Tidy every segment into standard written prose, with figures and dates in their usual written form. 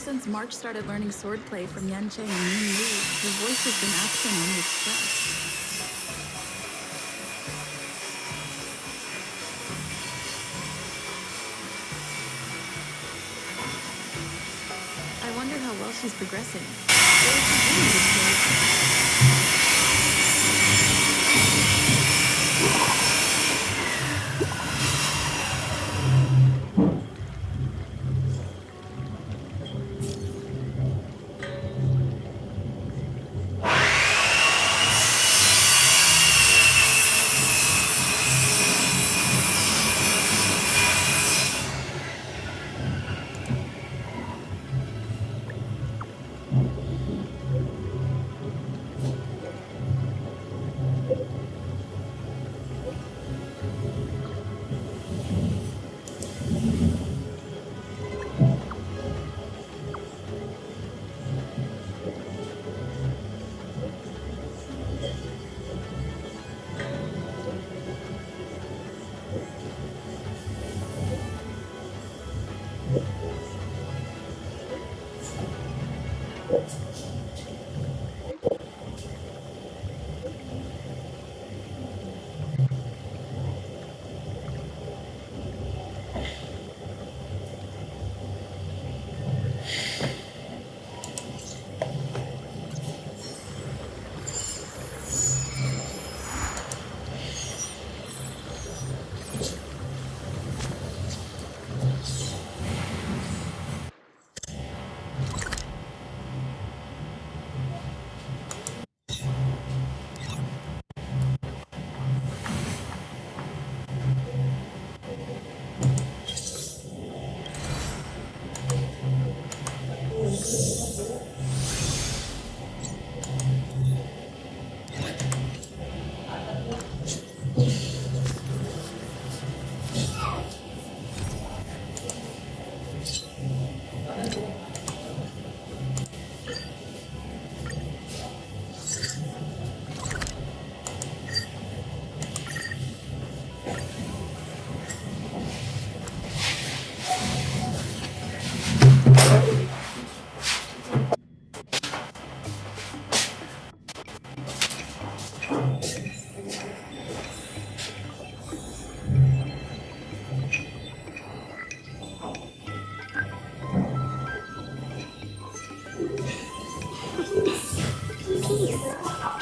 since March started learning swordplay from Yancheng and Yunli, her voice has been absent on the express. I wonder how well she's progressing. What is she doing this day?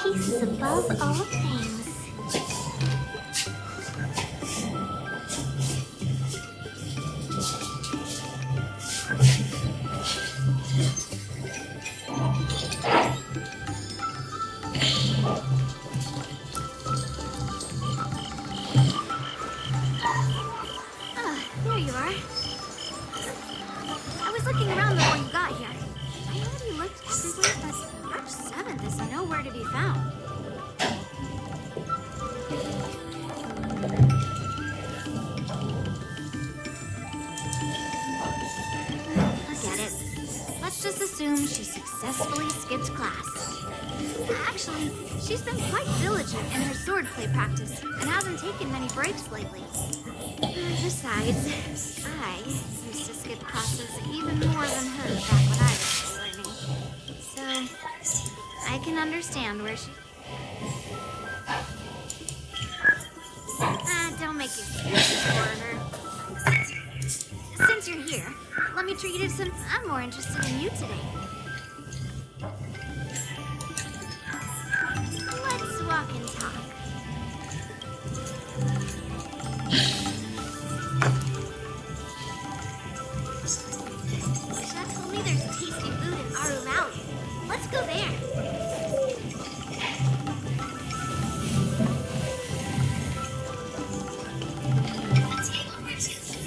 Peace is above all things. There you are. I was looking around before you got here. I already looked everywhere, but March 7th is nowhere to be found. Forget it. Let's just assume she successfully skipped class. Actually, she's been quite diligent in her swordplay practice and hasn't taken many breaks lately. Besides, I used to skip classes even more than her back when I was still learning. So, I can understand where she... Don't make excuses for her. Since you're here, let me treat you to some... I'm more interested in you today. Let's walk and talk. Chef told me there's tasty food in Aru Valley. Let's go there.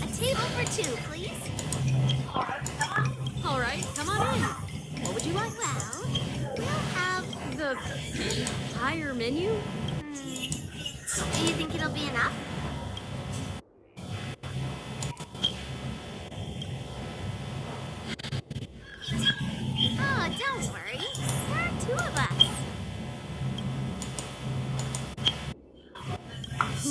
A table for two, please. All right, come on in. What would you like? Well, we'll have... The entire menu? Do you think it'll be enough? Oh, don't worry. There are two of us.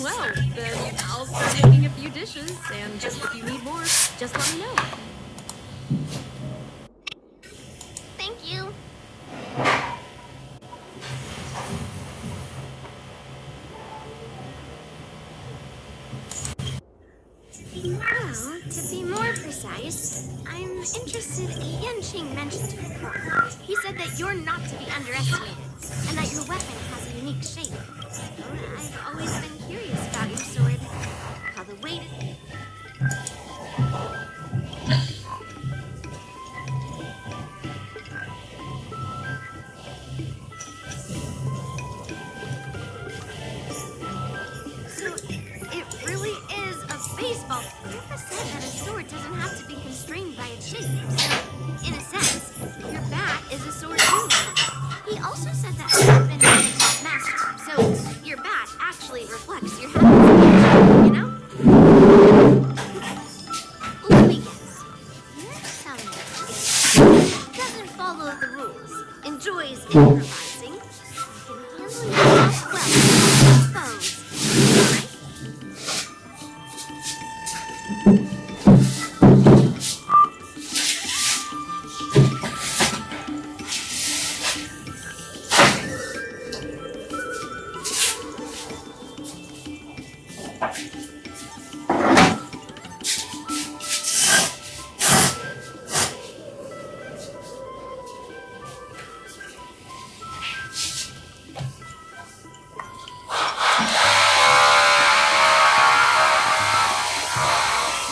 Well, then I'll start making a few dishes, and if you need more, just let me know. Well, to be more precise, I'm interested. Yanqing mentioned it before. He said that you're not to be underestimated, and that your weapon has a unique shape. So I've always been curious about your sword. How the weight is. So it really is a baseball. Grandpa said that a sword doesn't have to be constrained by its shape. So, in a sense, your bat is a sword too. He also said that a weapon mimics its master. So your bat actually reflects your habits, you know? Let me guess. You're someone who doesn't follow the rules, enjoys improvising, and can handle yourself well with foes, right?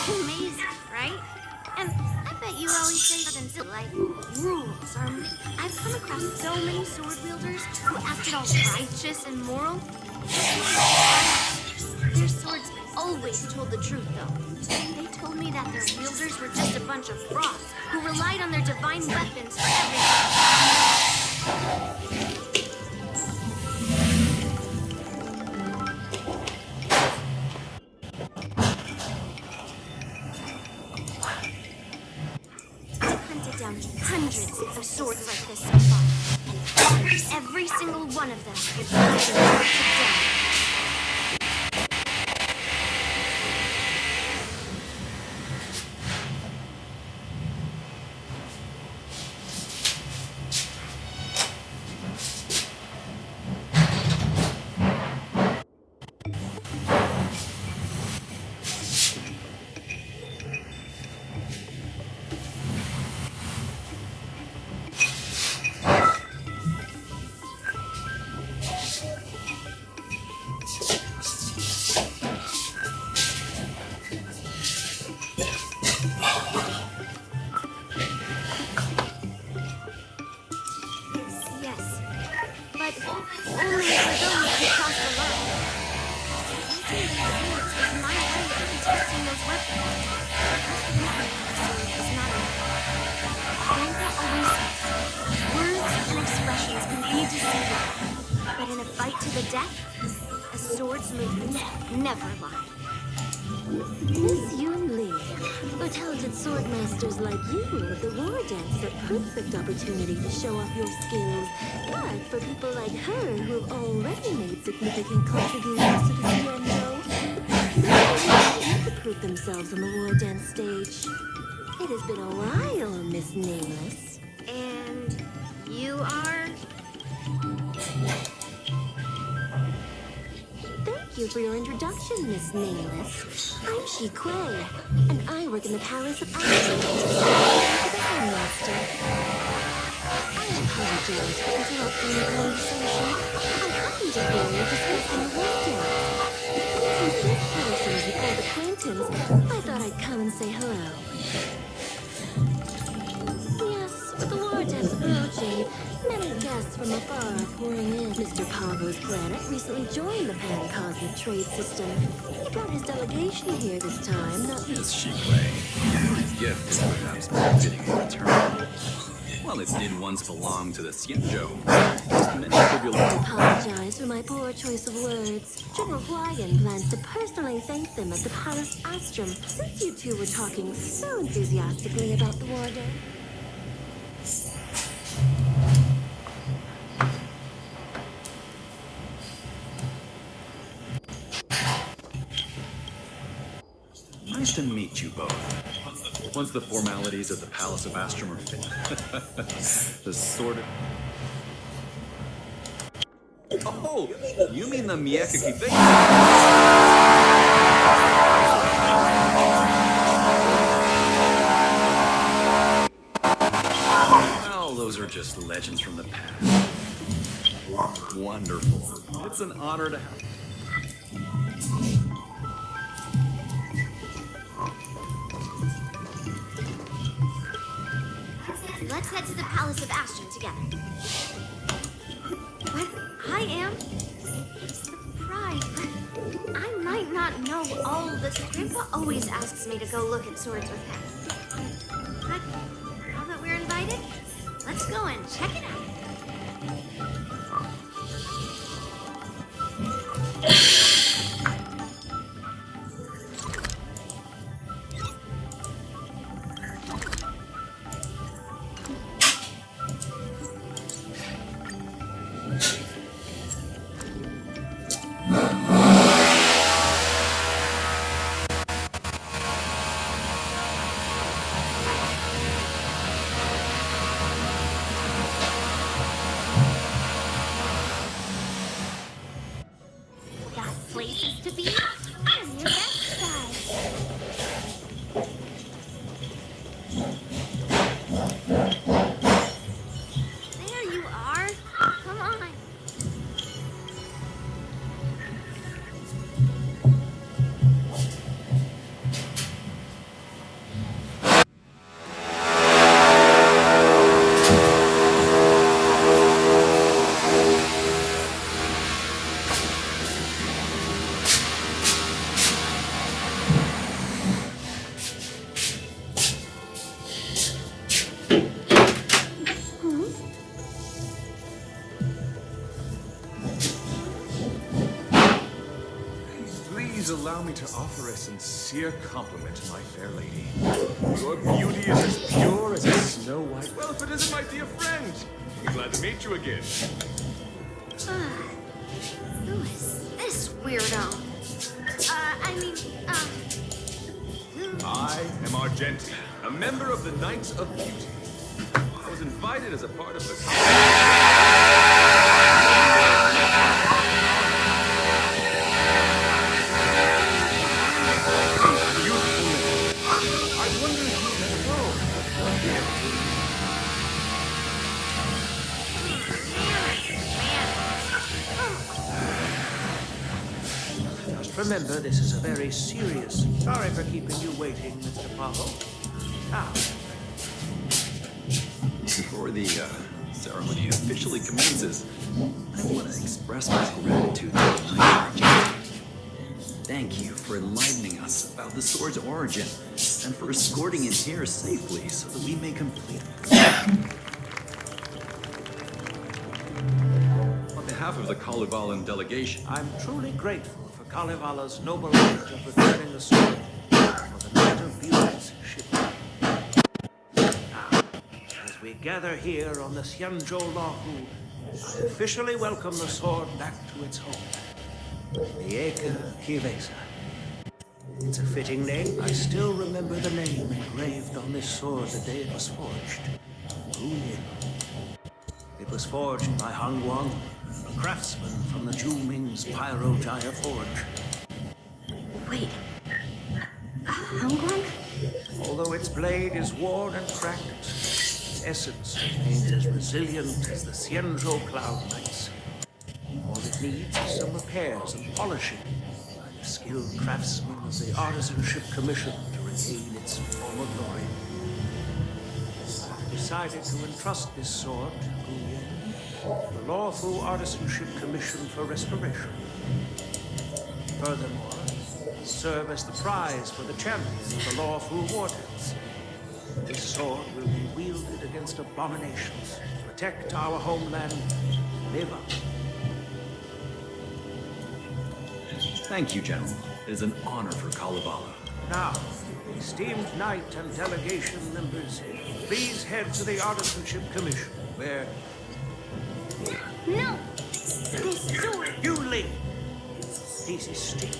Amazing, right? And I bet you always say something silly like, rules are... I've come across so many sword wielders who acted all righteous and moral. Their swords always told the truth, though. They told me that their wielders were just a bunch of frauds who relied on their divine weapons for everything. I've hunted down hundreds of swords like this so far. Every single one of them has been put to death. Yes, but only for those who cross the line. Using these swords is my way of protecting those weapons. Just looking at a sword is not enough. Grandpa always says, words and expressions can be deceiving, but in a fight to the death, a sword's movements never lie. Miss Yunli, for talented swordmasters like you, the war dance is a perfect opportunity to show off your skills. But for people like her who have already made significant contributions to the Xianzhou, they need to prove themselves on the war dance stage. It has been a while, Miss Nameless. And you are? Thank you for your introduction, Miss Nameless. I'm Shi Kuei, and I work in the Palace of Ashton as the Handmaster. I apologize for interrupting your conversation. I happened to hear you discussing the war dance. Since this person is an old acquaintance, I thought I'd come and say hello. Yes, with the war dance approaching, many guests from afar are pouring in. Mr. Pavo's planet recently joined the Pan-Cosmic Trade System. He brought his delegation here this time, not Miss Shikway, my gift is perhaps more fitting in return. Well, it did once belong to the Xianzhou. Faced many tribulations. I apologize for my poor choice of words. General Huayan plans to personally thank them at the Palace Astrum, since you two were talking so enthusiastically about the war day. Nice to meet you both. Once the formalities at the Palace of Astrum are finished, the sort of... Oh, you mean the Miekaki thing? are just legends from the past. Wonderful. It's an honor to have. Let's head to the Palace of Ashton together. But I am surprised. I might not know all this. Grandpa always asks me to go look at swords with him. But now that we're invited, let's go and check it out. Got places to be? I'm your best guy. There you are. Come on. Please allow me to offer a sincere compliment to my fair lady. Your beauty is as pure as a snow white. Well, if it isn't my dear friend, I'm glad to meet you again. Who is this weirdo? I am Argenti, a member of the Knights of Beauty. I was invited as a part of the... I wonder if you Just remember, this is a very serious... Sorry for keeping you waiting, Mr. Pavo. Now, Before the ceremony officially commences, I want to express my gratitude to the Knight Argent. Thank you for enlightening us about the sword's origin and for escorting it here safely so that we may complete it. On behalf of the Kalevalan delegation, I'm truly grateful for Kalevala's noble act of returning the sword for the Knight of Beauty's shipment. Now, as we gather here on the Xianzhou Luofu, I officially welcome the sword back to its home. The Eka Kivesa. It's a fitting name. I still remember the name engraved on this sword the day it was forged. Yunli. It was forged by Han Guang, a craftsman from the Zhu Ming's Pyro-Jaya Forge. Wait. Honkai? Although its blade is worn and cracked, its essence remains as resilient as the Xianzhou Cloud Knights. All it needs is some repairs and polishing by the skilled craftsmen of the Artisanship Commission to regain its former glory. I've decided to entrust this sword to the Luofu Artisanship Commission for restoration. Furthermore, serve as the prize for the champion of the Luofu Wardens. This sword will be wielded against abominations, protect our homeland, and live up. thank you, General. It is an honor for Kalevala. Now, esteemed knight and delegation members, please head to the Artisanship Commission, where... No! This sword! Yunli! Peace is steel.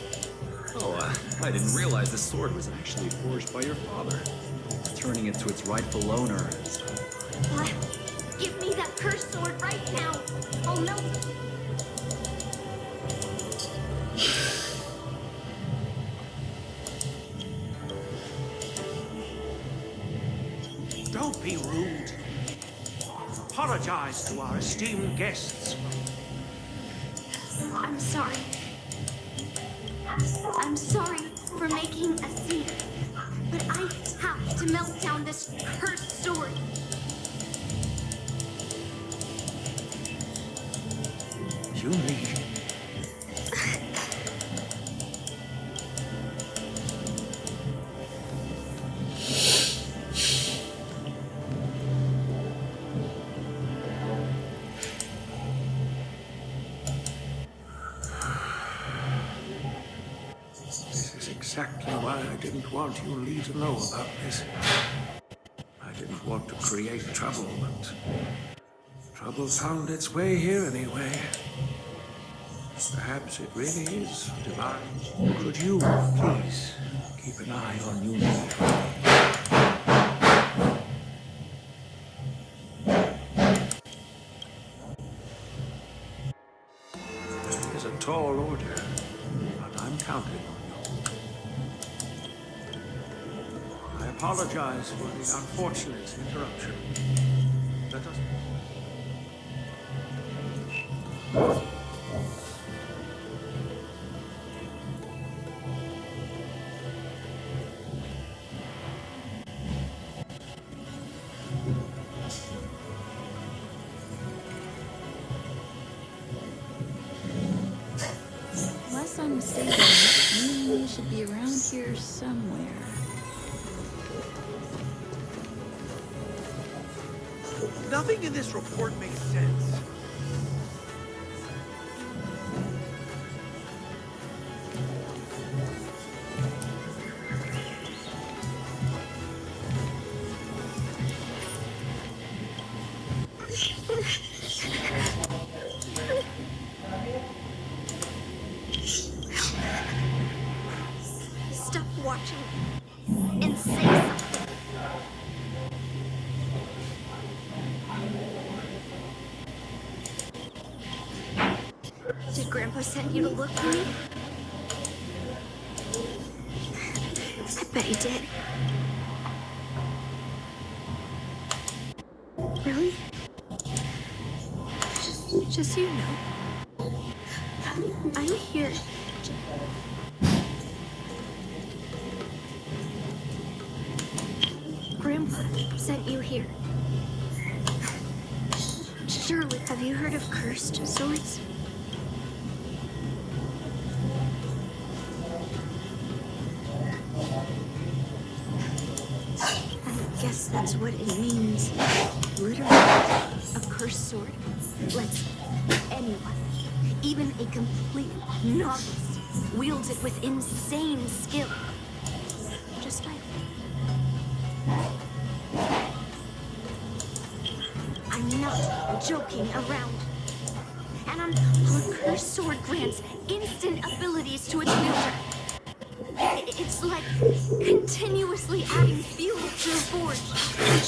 Oh, I didn't realize the sword was actually forged by your father. Returning it to its rightful owner is... What? Give me that cursed sword right now! I'll melt it! Don't be rude. apologize to our esteemed guests. I'm sorry. I'm sorry for making a scene. But I have to melt down this cursed sword. Yunli. This is exactly why I didn't want Yunli to know about this. I didn't want to create trouble, but trouble found its way here anyway. Perhaps it really is divine. Could you please keep an eye on Yunli? It is a tall order, but I'm counting on you. I apologize for the unfortunate interruption. Let us... Unless I'm mistaken, Yunli should be around here somewhere. Nothing in this report makes sense. Stop watching and say something. Did Grandpa send you to look for me? I bet he did. Really? Just so you know, I'm here. Grandpa sent you here. Surely, have you heard of cursed swords? I guess that's what it means. Literally, a cursed sword lets anyone, even a complete novice, wield it with insane skill. Just by... I'm not joking around. And our cursed sword grants instant abilities to its wielder. It's like continuously adding fuel to the forge.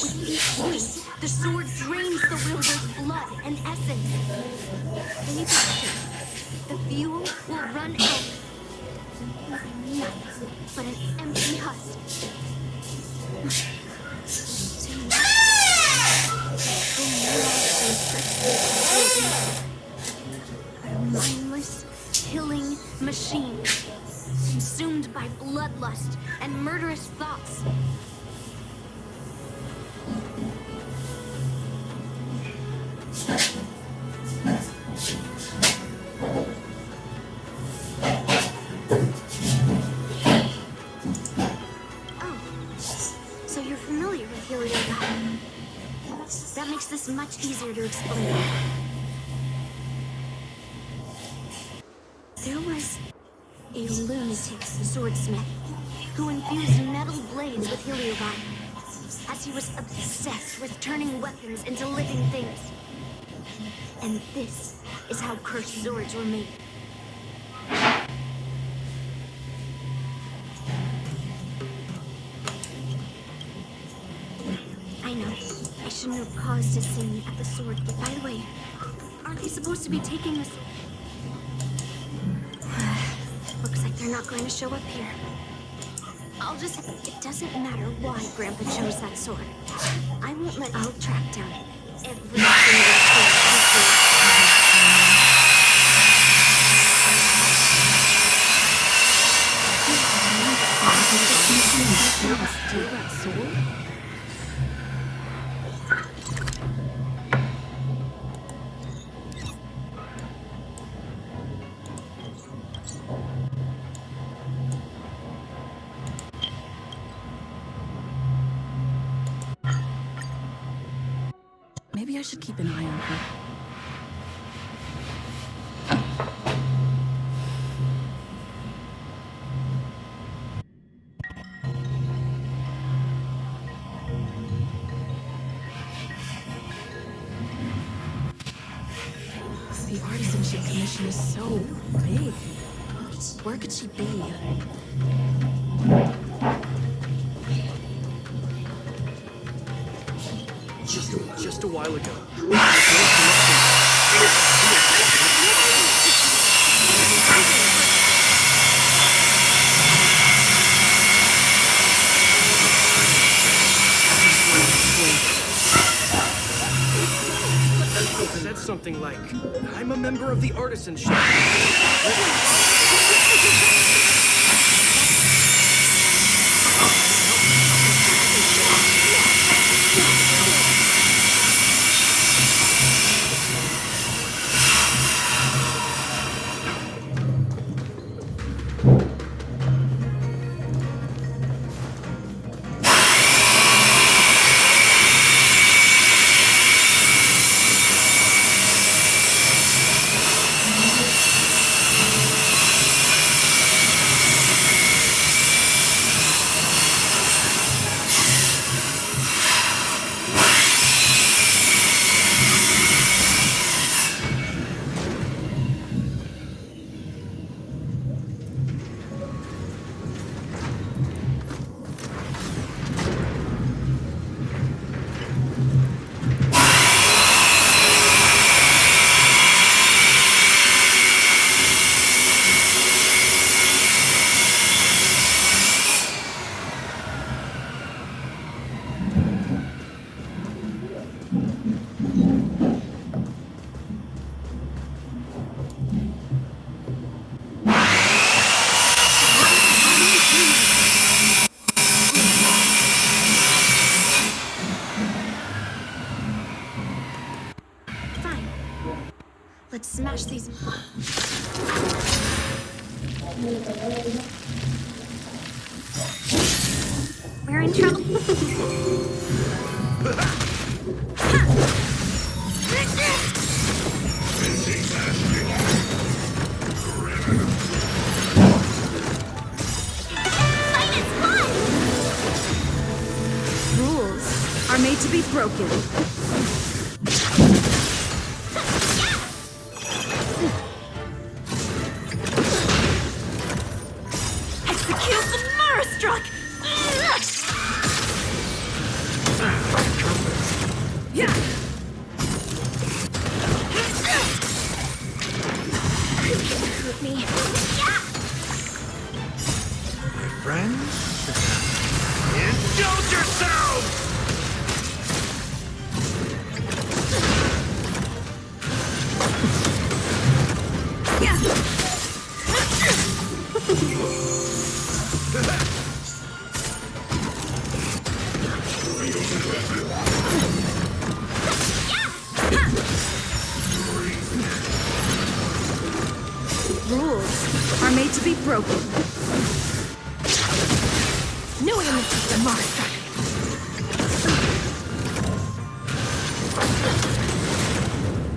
With each swing, the sword drains the wielder's blood and essence. Then you touch it. The fuel will run out. Leaving nothing but an empty husk. A mindless, killing machine, consumed by bloodlust and murderous thoughts. Oh, so you're familiar with Heliodot. That makes this much easier to explain. There was a lunatic swordsmith who infused metal blades with Heliodot, as he was obsessed with turning weapons into living things. And this is how cursed swords were made. I know, I shouldn't have caused a scene at the sword gate. By the way, aren't they supposed to be taking us? Looks like they're not going to show up here. It doesn't matter why Grandpa chose that sword. I won't let I'll track down Every single Steal that sword? Maybe I should keep an eye on her. The artisanship commission is so big. Where could she be? Just a while ago. Said something like, I'm a member of the artisanship. Let's smash these. We're in trouble. Rules are made to be broken. Rules are made to be broken. No elements of monster.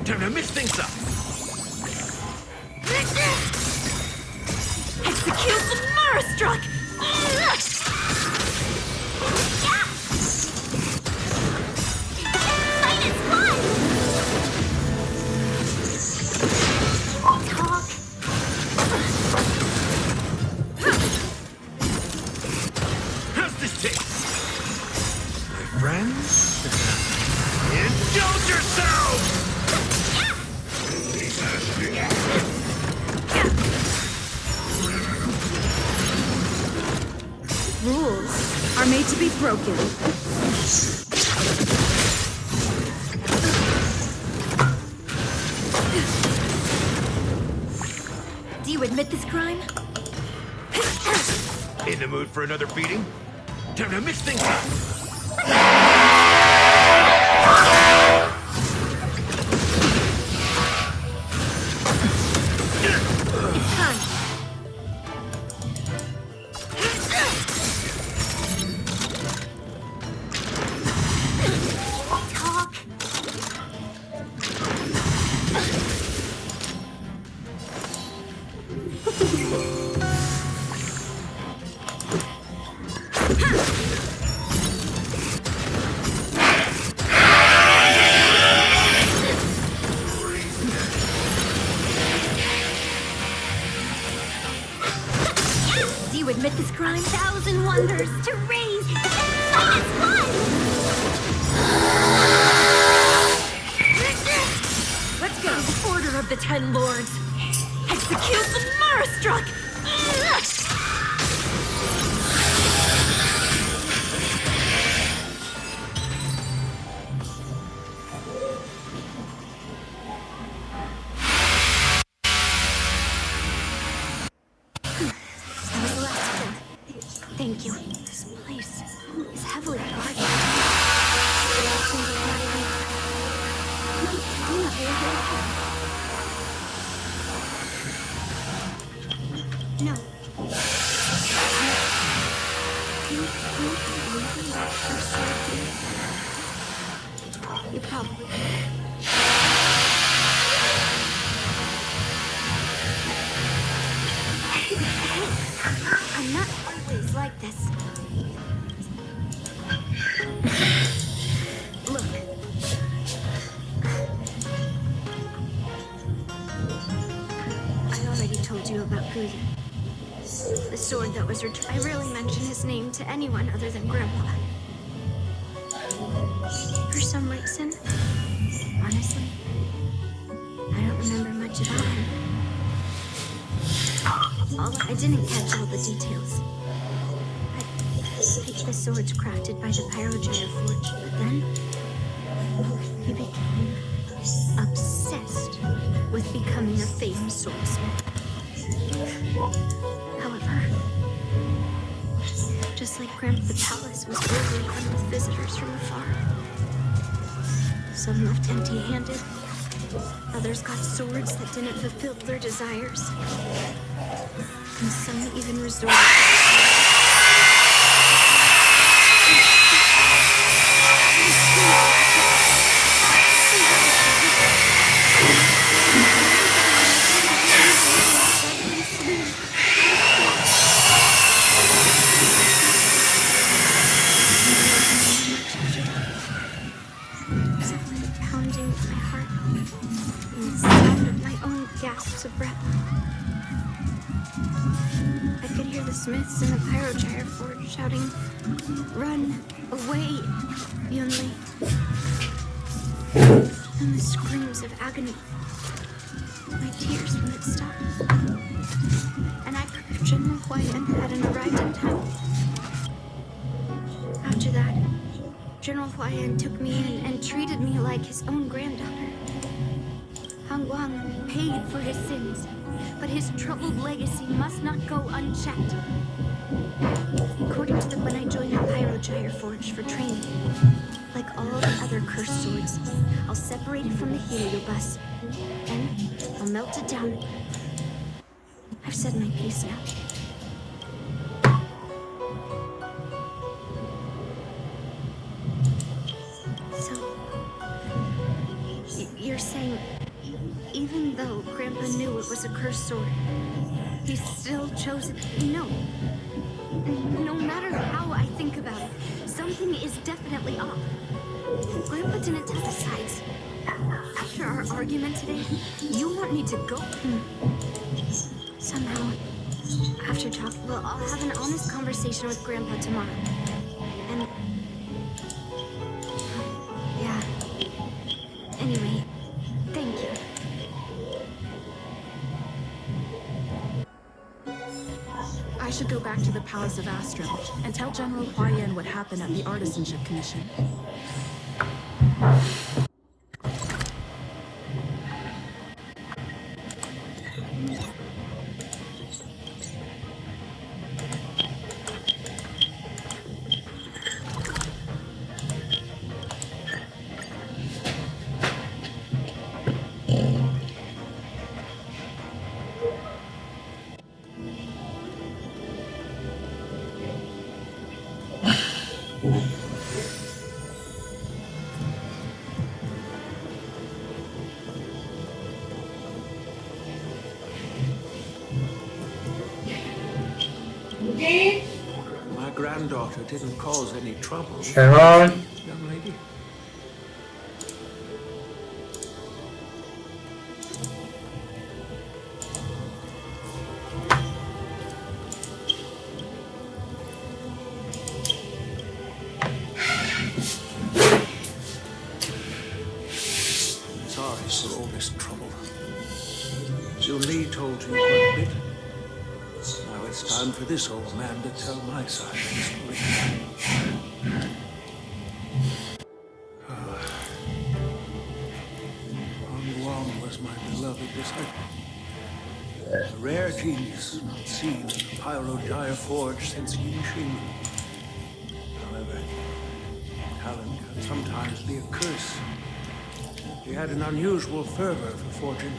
Time to mix things up. Execute the Marastruck! Fight is fun! Talk. How's this taste? My friends? Indulge yourselves! Rules are made to be broken. you admit this crime? In the mood for another beating? Time to mix things up! Do you admit this crime? Thousand wonders to raise the finest one! Let's go. Order of the Ten Lords. Execute the Marastruck! Thank you. This place is heavily guarded. The actions of my do not no. You probably I'm not always like this. Look. I already told you about Guya. The sword that was returned. I rarely mention his name to anyone other than Grandpa. For some reason, honestly, I don't remember much about him. I didn't catch all the details. I picked the swords crafted by the Pyrogyre Forge, but then he became obsessed with becoming a famed swordsmith. However, just like Grandpa, the palace was overrun with visitors from afar. Some left empty-handed. Others got swords that didn't fulfill their desires. And some even resorted something pounding in my heart and the sound of my own gasps of breath. I could hear the smiths in the Pyrogyre Forge shouting, "Run away, Yunli!" And the screams of agony. My tears wouldn't stop. And I heard General Huayan hadn't arrived in time. After that, General Huayan took me in and treated me like his own granddaughter. Han Guang paid for his sins, but his troubled legacy must not go unchecked. According to when I joined the Pyrogyre Forge for training, like all the other cursed swords, I'll separate it from the heliobus, and I'll melt it down. I've said my piece now. So, you're saying, even though Grandpa knew it was a cursed sword, he still chose it? No. No matter how I think about it, something is definitely off. Grandpa didn't tell the sides. After our argument today, you want me to go? Somehow, after talking, well, I'll have an honest conversation with Grandpa tomorrow. And... yeah. Anyway, thank you. I should go back to the Palace of Astro and tell General Huayan what happened at the Artisanship Commission. My granddaughter didn't cause any trouble, Hang on. young lady. Sorry for all this trouble. Yunli told you quite a bit. Now it's time for this old man to tell my side of the story. Huang was my beloved disciple. A rare genius not seen in the Pyro-Gyre Forge since Yinxing. However, talent can sometimes be a curse. He had an unusual fervor for forging.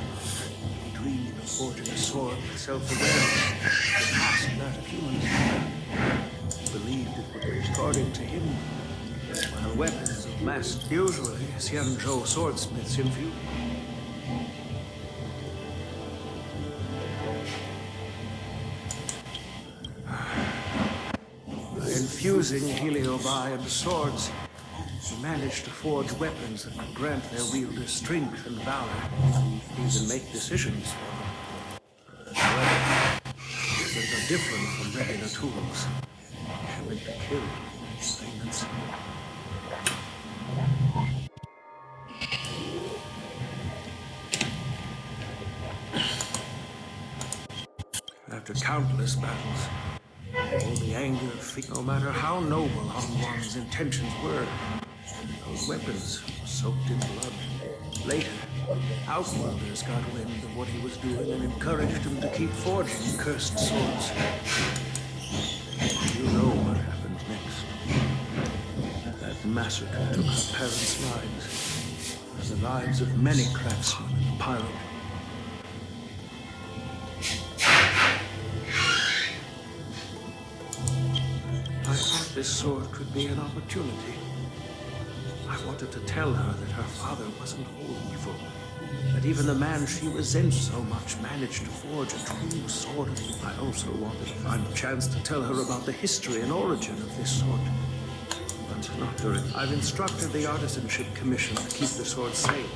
He dreamed of forging a sword with self-awareness that surpassed that of humans. He believed it would be according to him, while weapons of mass, usually Xianzhou swordsmiths infused. By infusing heliobi into swords, he managed to forge weapons that could grant their wielders strength and valor, even make decisions for them. However, weapons are different from regular tools. They're meant to kill, maintenance. After countless battles, all the anger of no matter how noble Hanwang's intentions were, those weapons were soaked in blood. Later, Outworlders got wind of what he was doing and encouraged him to keep forging cursed swords. You know what happened next. That massacre took our parents' lives, and the lives of many craftsmen in the Pyro. I thought this sword could be an opportunity. I wanted to tell her that her father wasn't all evil, that even the man she resents so much managed to forge a true sword. I also wanted to find a chance to tell her about the history and origin of this sword. But not during. I've instructed the Artisanship Commission to keep the sword safe.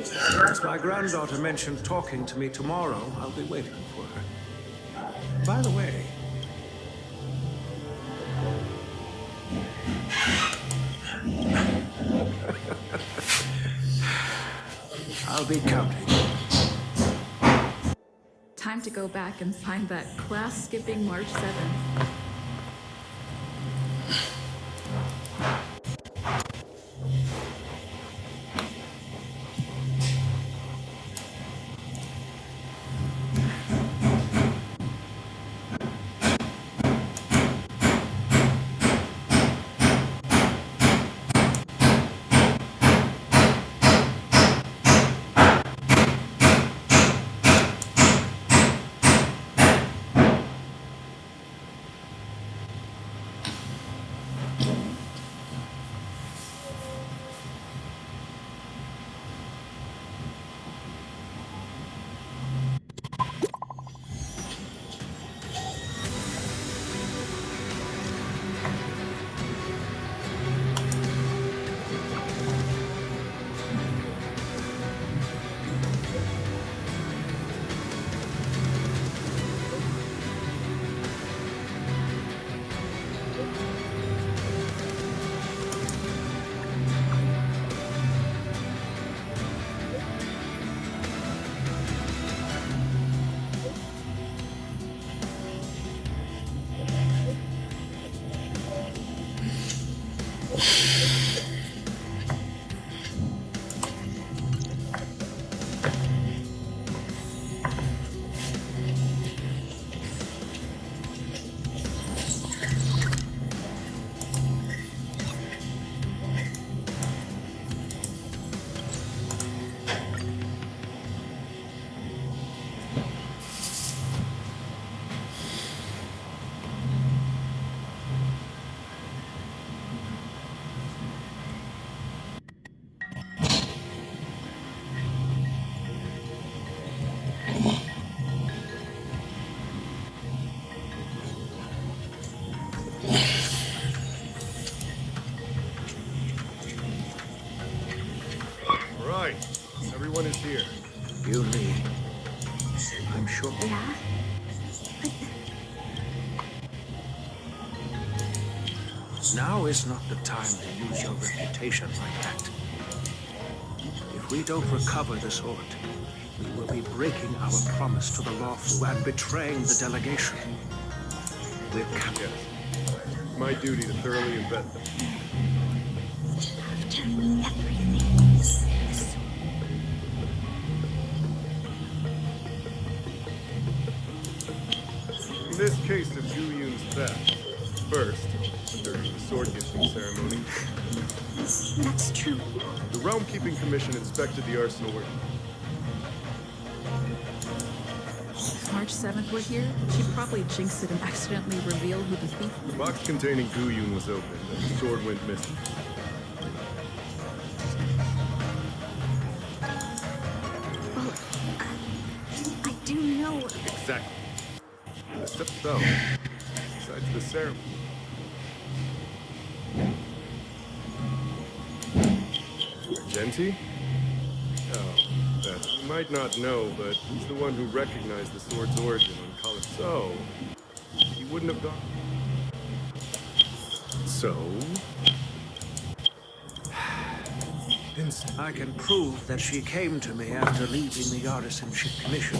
Since my granddaughter mentioned talking to me tomorrow, I'll be waiting for her. By the way, I'll be counting. Time to go back and find that class-skipping March 7th. here. Yunli, I'm sure. Yeah? Now is not the time to use your reputation like that. If we don't recover the sword, we will be breaking our promise to the Luofu and betraying the delegation. We're Yes. My duty to thoroughly vet them. After everything. In this case of Gu Yun's theft, first, during the sword gifting ceremony, That's true. the Realm Keeping Commission inspected the arsenal where If March 7th were here, she'd probably jinx it and accidentally reveal who the thief the box containing Gu Yun was opened and the sword went missing. Well, I do know. Exactly. Except so, besides the ceremony. Argenti? Oh, that you might not know, but he's the one who recognized the sword's origin on College. So, he wouldn't have gone. So? I can prove that she came to me after leaving the Artisanship Commission.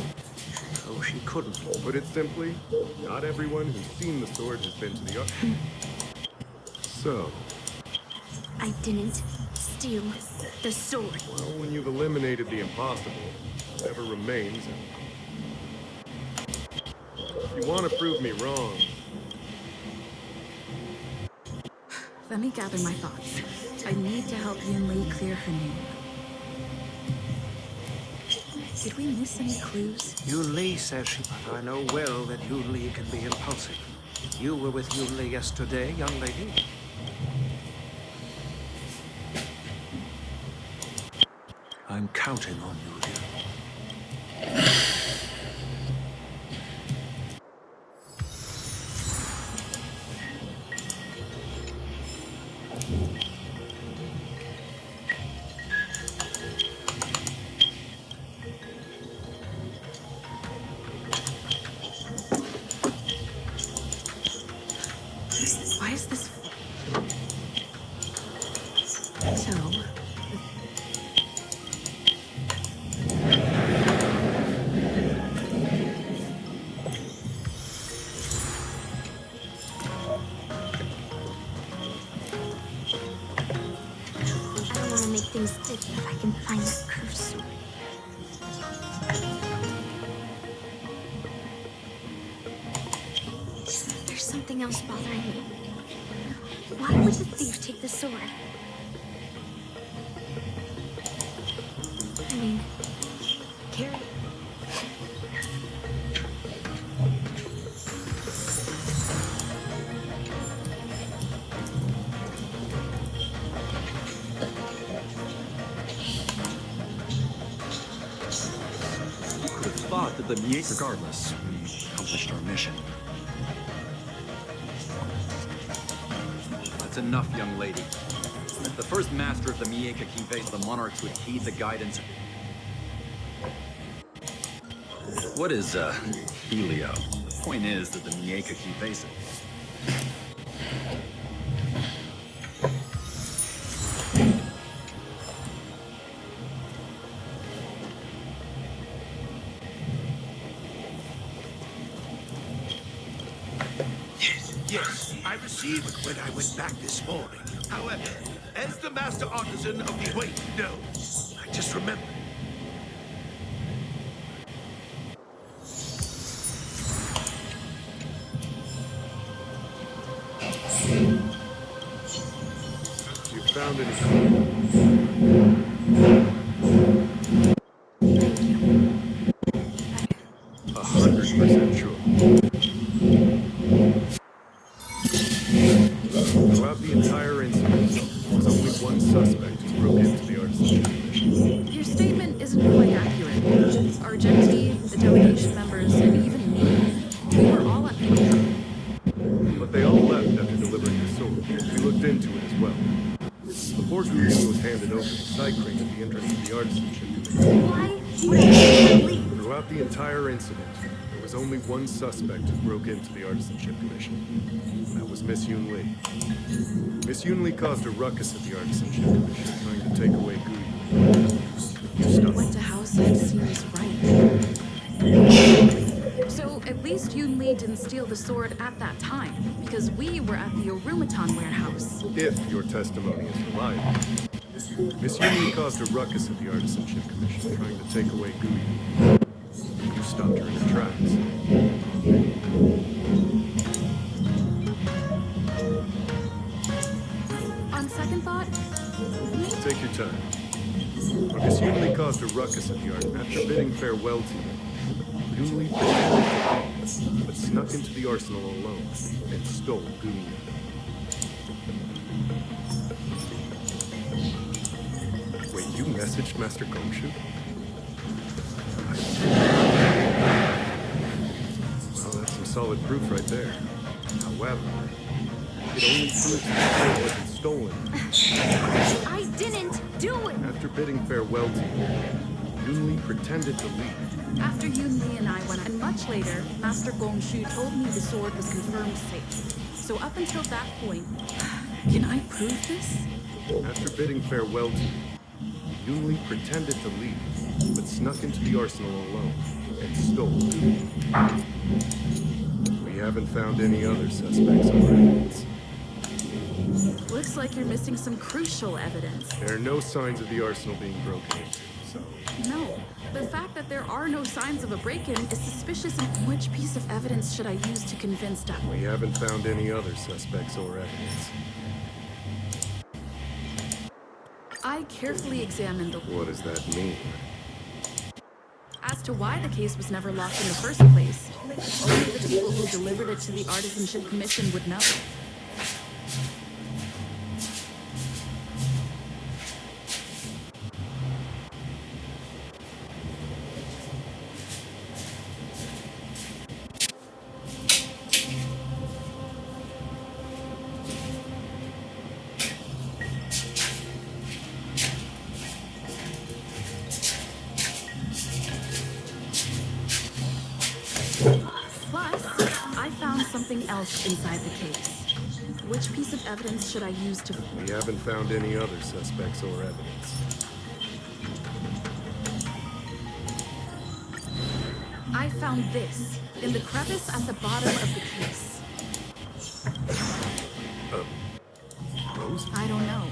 So she couldn't. Put it simply, not everyone who's seen the sword has been to the art. So, I didn't steal the sword. well, when you've eliminated the impossible, whatever remains. If you want to prove me wrong, Let me gather my thoughts. I need to help Yunli clear her name. Did we miss any clues? Yunli says she... But I know well that Yunli can be impulsive. You were with Yunli yesterday, young lady. I'm counting on you, dear. Why is this... So... I don't want to make things stiff if I can find that cursed sword. There's something else bothering me. Why would the thief take the sword? I mean, carry it. You could have thought that the Miek... Regardless, we accomplished our mission. That's enough, young lady. If the first master of the Mieka Kive, the monarchs would heed the guidance. What is, Helio? The point is that the Mieka Kive... Yes, I received it when I went back this morning. However, as the master artisan of the... Wait, no. I just remembered. you found any clues? Thank you. 100% sure. Throughout the entire incident, there was only one suspect who broke into the Artisanship Commission. Your statement isn't quite accurate. Argenti, the delegation members, and even me, we were all at the... But they all left after delivering the sword. We looked into it as well. Before Gu Yun was handed over, the side crane at the entrance of the Artisanship Commission. Why Throughout the entire incident, there was only one suspect who broke into the Artisanship Commission. That was Miss Yunli. Miss Yunli caused a ruckus at the Artisanship Commission, trying to take away Guyu. What the house said seems right. So at least Yunli didn't steal the sword at that time, because we were at the Arumaton warehouse. If your testimony is reliable. Miss Yunli caused a ruckus at the Artisanship Commission, trying to take away Guyu. You stopped her in her tracks. On second thought, Take your time. When Miss Yunli caused a ruckus at the art after bidding farewell to you, Yunli pretended to leave, but snuck into the arsenal alone and stole Guyu. Wait, you messaged Master Gongshu? Well, that's some solid proof right there. However, it only proves that the sword wasn't stolen. I didn't do it! After bidding farewell to you, Yunli pretended to leave. after Yunli and I went, and much later, Master Gongshu told me the sword was confirmed safe. So up until that point, can I prove this? After bidding farewell to you, Yunli pretended to leave, but snuck into the arsenal alone and stole Guyu. We haven't found any other suspects or evidence. Looks like you're missing some crucial evidence. There are no signs of the arsenal being broken into, so... No, the fact that there are no signs of a break-in is suspicious. And which piece of evidence should I use to convince Doc? We haven't found any other suspects or evidence. I carefully examined the What does that mean? as to why the case was never locked in the first place. Only the people who delivered it to the Artisanship Commission would know. Plus, I found something else inside the case. Which piece of evidence should I use to... We haven't found any other suspects or evidence. I found this in the crevice at the bottom of the case. Rose? I don't know.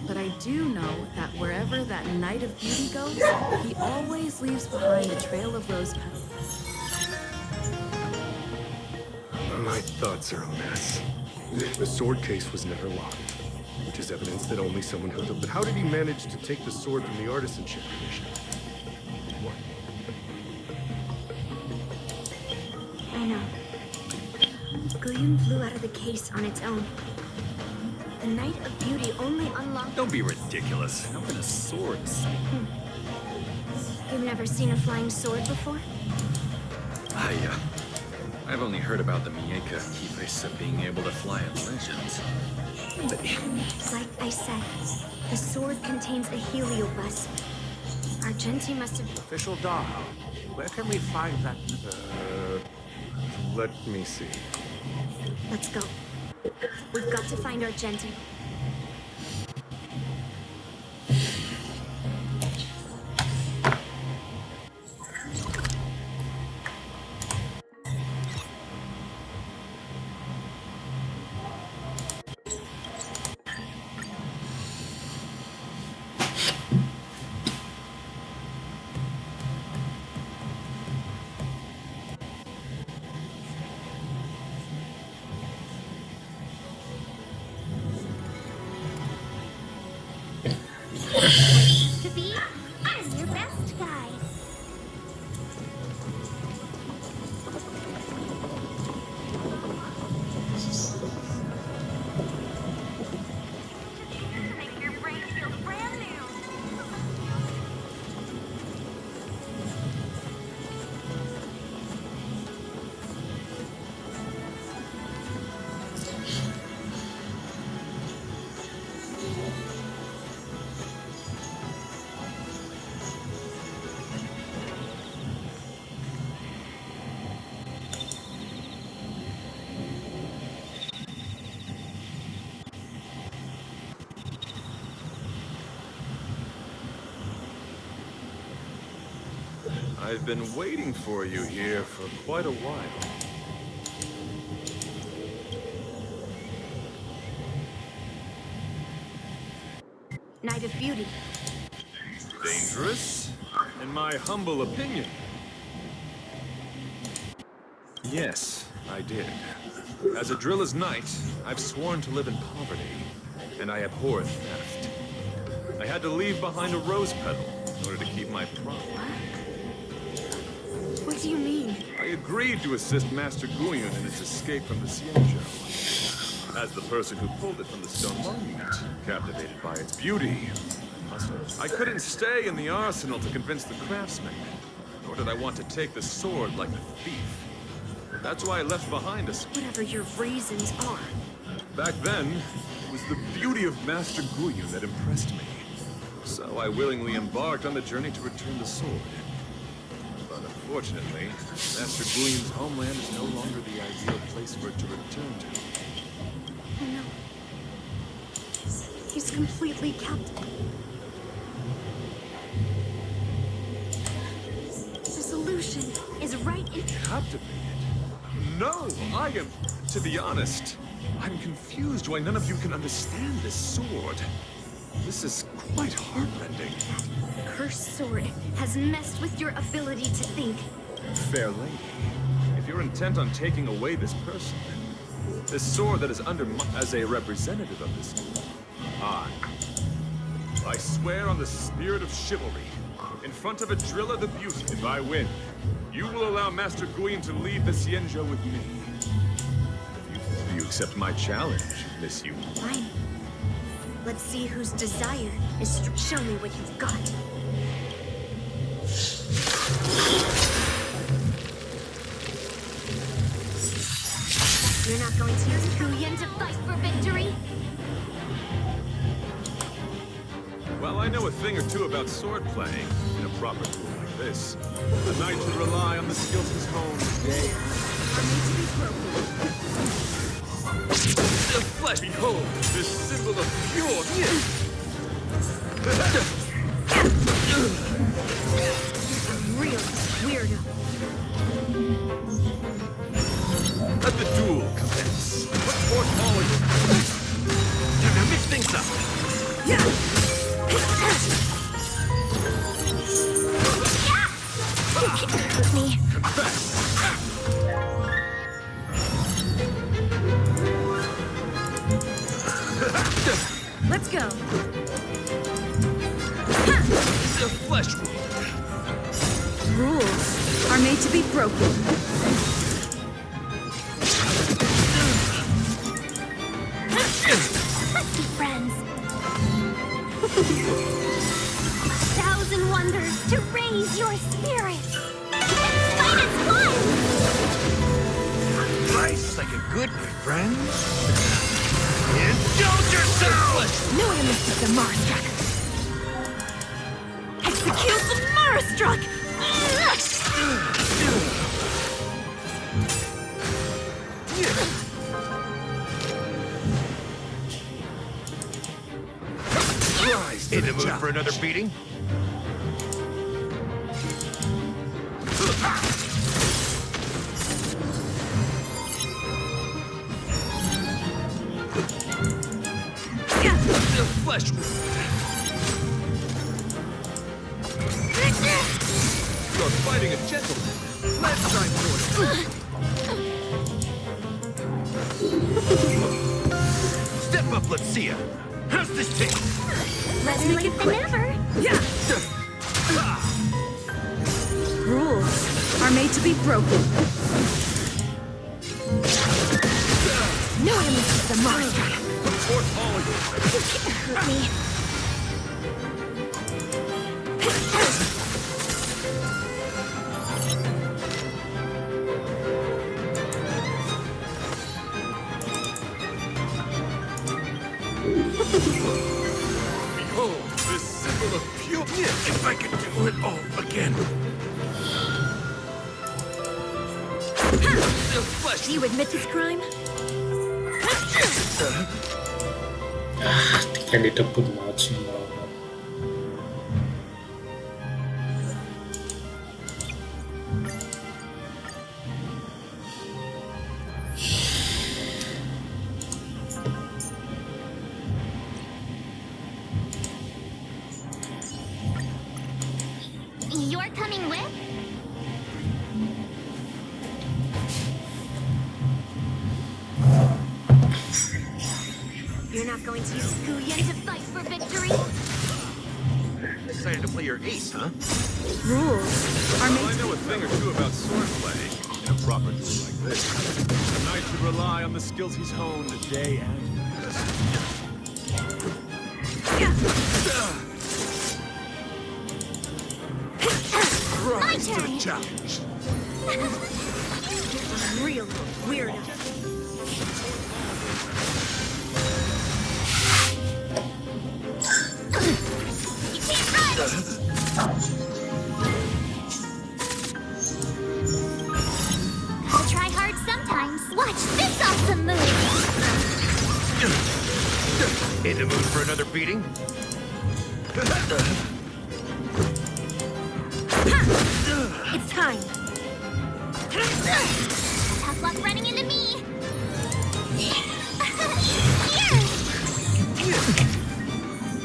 But I do know that wherever that Knight of Beauty goes, he always leaves behind a trail of rose petals. My thoughts are a mess. The sword case was never locked, which is evidence that only someone could have. But how did he manage to take the sword from the Artisanship Commission? What? I know. Guyu flew out of the case on its own. The Knight of Beauty only unlocked... Don't be ridiculous. How can a sword escape? You've never seen a flying sword before? I've only heard about the Mieka Kifesa being able to fly in legends. But Like I said, the sword contains a heliobus. Argenti must have... Official Dahl, where can we find that? Let me see. Let's go. We've got to find Argenti. I've been waiting for you here for quite a while. Night of Beauty. Dangerous? In my humble opinion. Yes, I did. As a driller's knight, I've sworn to live in poverty, and I abhor theft. I had to leave behind a rose petal in order to keep my pride. What do you mean? I agreed to assist Master Guiyun in his escape from the Xianzhou. As the person who pulled it from the stone monument, captivated by its beauty. I couldn't stay in the arsenal to convince the craftsmen, nor did I want to take the sword like a thief. That's why I left behind us. Whatever your reasons are. Back then, it was the beauty of Master Guiyun that impressed me. So I willingly embarked on the journey to return the sword. But unfortunately, Master Guiyun's homeland is no longer the ideal place for it to return to. I know. He's completely captive. The solution is right in... Captivated? No, I am... To be honest, I'm confused why none of you can understand this sword. This is quite heartrending. That cursed sword has messed with your ability to think. Fair lady, if you're intent on taking away this person, this sword that is under my... As a representative of this sword, I swear on the spirit of chivalry, in front of a driller the beauty, if I win, you will allow Master Guiyun to leave the Xianzhou with me. Do you accept my challenge, Miss Yu? Fine. Let's see whose desire is... Show me what you've got. You're not going to use Guiyun to fight for victory? Well, I know a thing or two about sword playing in a proper duel like this. A knight should rely on the skills of his home day. The flesh, behold, this symbol of pure Real weirdo. Let the duel commence. Put forth all of you. Time to mix things up. You can't hurt me. Let's go. The flesh wound. Rules are made to be broken. Let's be friends. 1,000 wonders to raise your spirit. Fight as one. Advice like a good friend. Indulge yourself! No one misses the Marastruck. Execute the Marastruck! In the mood for another beating? The flesh wound. You're fighting a gentleman. Let's try for it. Step up, let's see ya. How's this taste? Let's make it quick. Rules are made to be broken. No one misses the Marastruck. Put forth all of you. You can't hurt me. Behold, this symbol of pure... If I could do it all again. The flesh Do you admit this crime? Tinggal didebut banget sih. You're not going to use Guyan to fight for victory? Decided to play your ace, huh? Rules are Well, made I to know a thing or two about swordplay in a proper tour like this. A knight should rely on the skills he's honed day and night. Rise to the turn. challenge. Real weirdo. You can't run! Gotta try hard sometimes. Watch this awesome move! In the mood for another beating? It's time. Tough luck running into me. Here!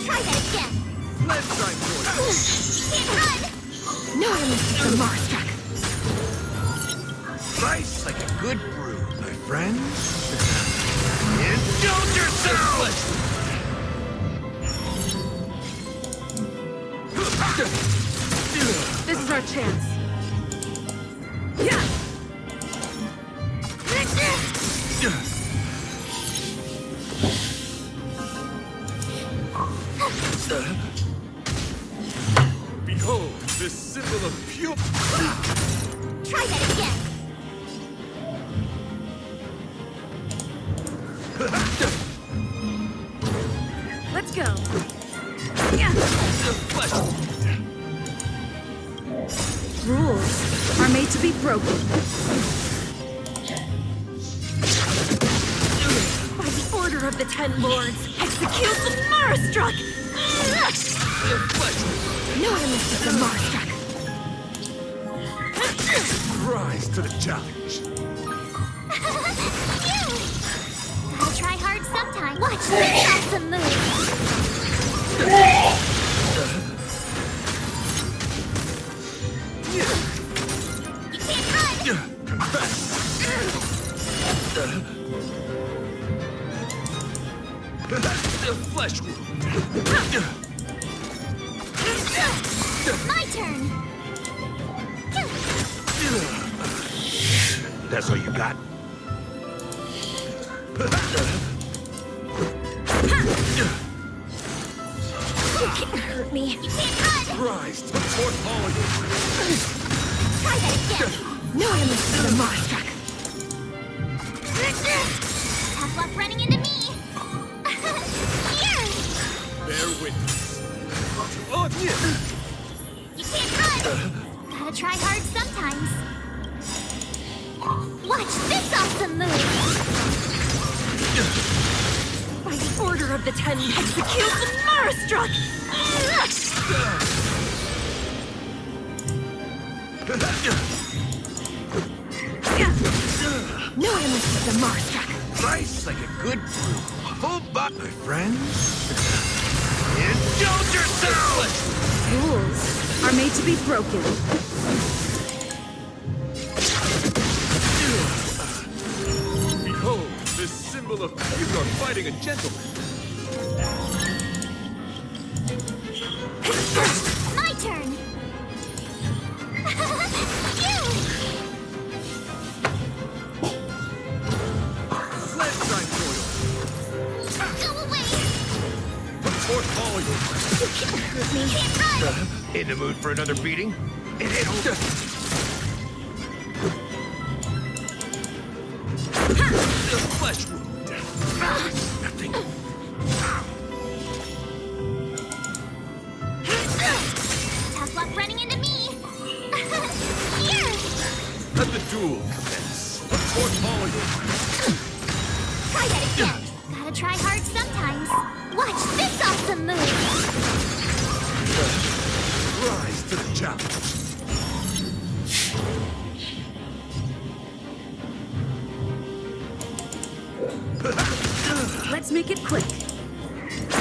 Try that again. Let's try yours. Can't run! no limits to the Marstruck. Nice like a good brew, my friend. Indulge yourself! This is our chance. Yeah. Behold, this symbol of pure... Try that again. Let's go. Yeah. Rules are made to be broken. By the order of the Ten Lords, execute the Marstruck! No limits to the Marstruck. Rise to the challenge. Gotta try hard sometime. Watch this awesome move. You can't run! Confess. The flesh wound. My turn! That's all you got? You can't hurt me. You can't run! Rise to the portfolio. Try that again! No limits to the Marstruck. Tough luck running into me! Here! Bear witness. Oh, yeah. You can't run! Gotta try hard sometimes. Watch this awesome move! By the order of the Ten, execute the Marstruck! No limits to the Marstruck. Nice like a good brew. Full butt, my friend. Indulge yourself! Rules are made to be broken. Behold, this symbol of... You are fighting a gentleman. My turn! Let's try yours. Go away! The portfolio. You can't hurt me. Can't run! In the mood for another beating? It'll... The flesh wound. Nothing. Tough luck running into me! Here! Let the duel commence. The portfolio. Try that again! Gotta try hard sometimes. Watch this awesome move! Rise to the challenge. Let's make it quick.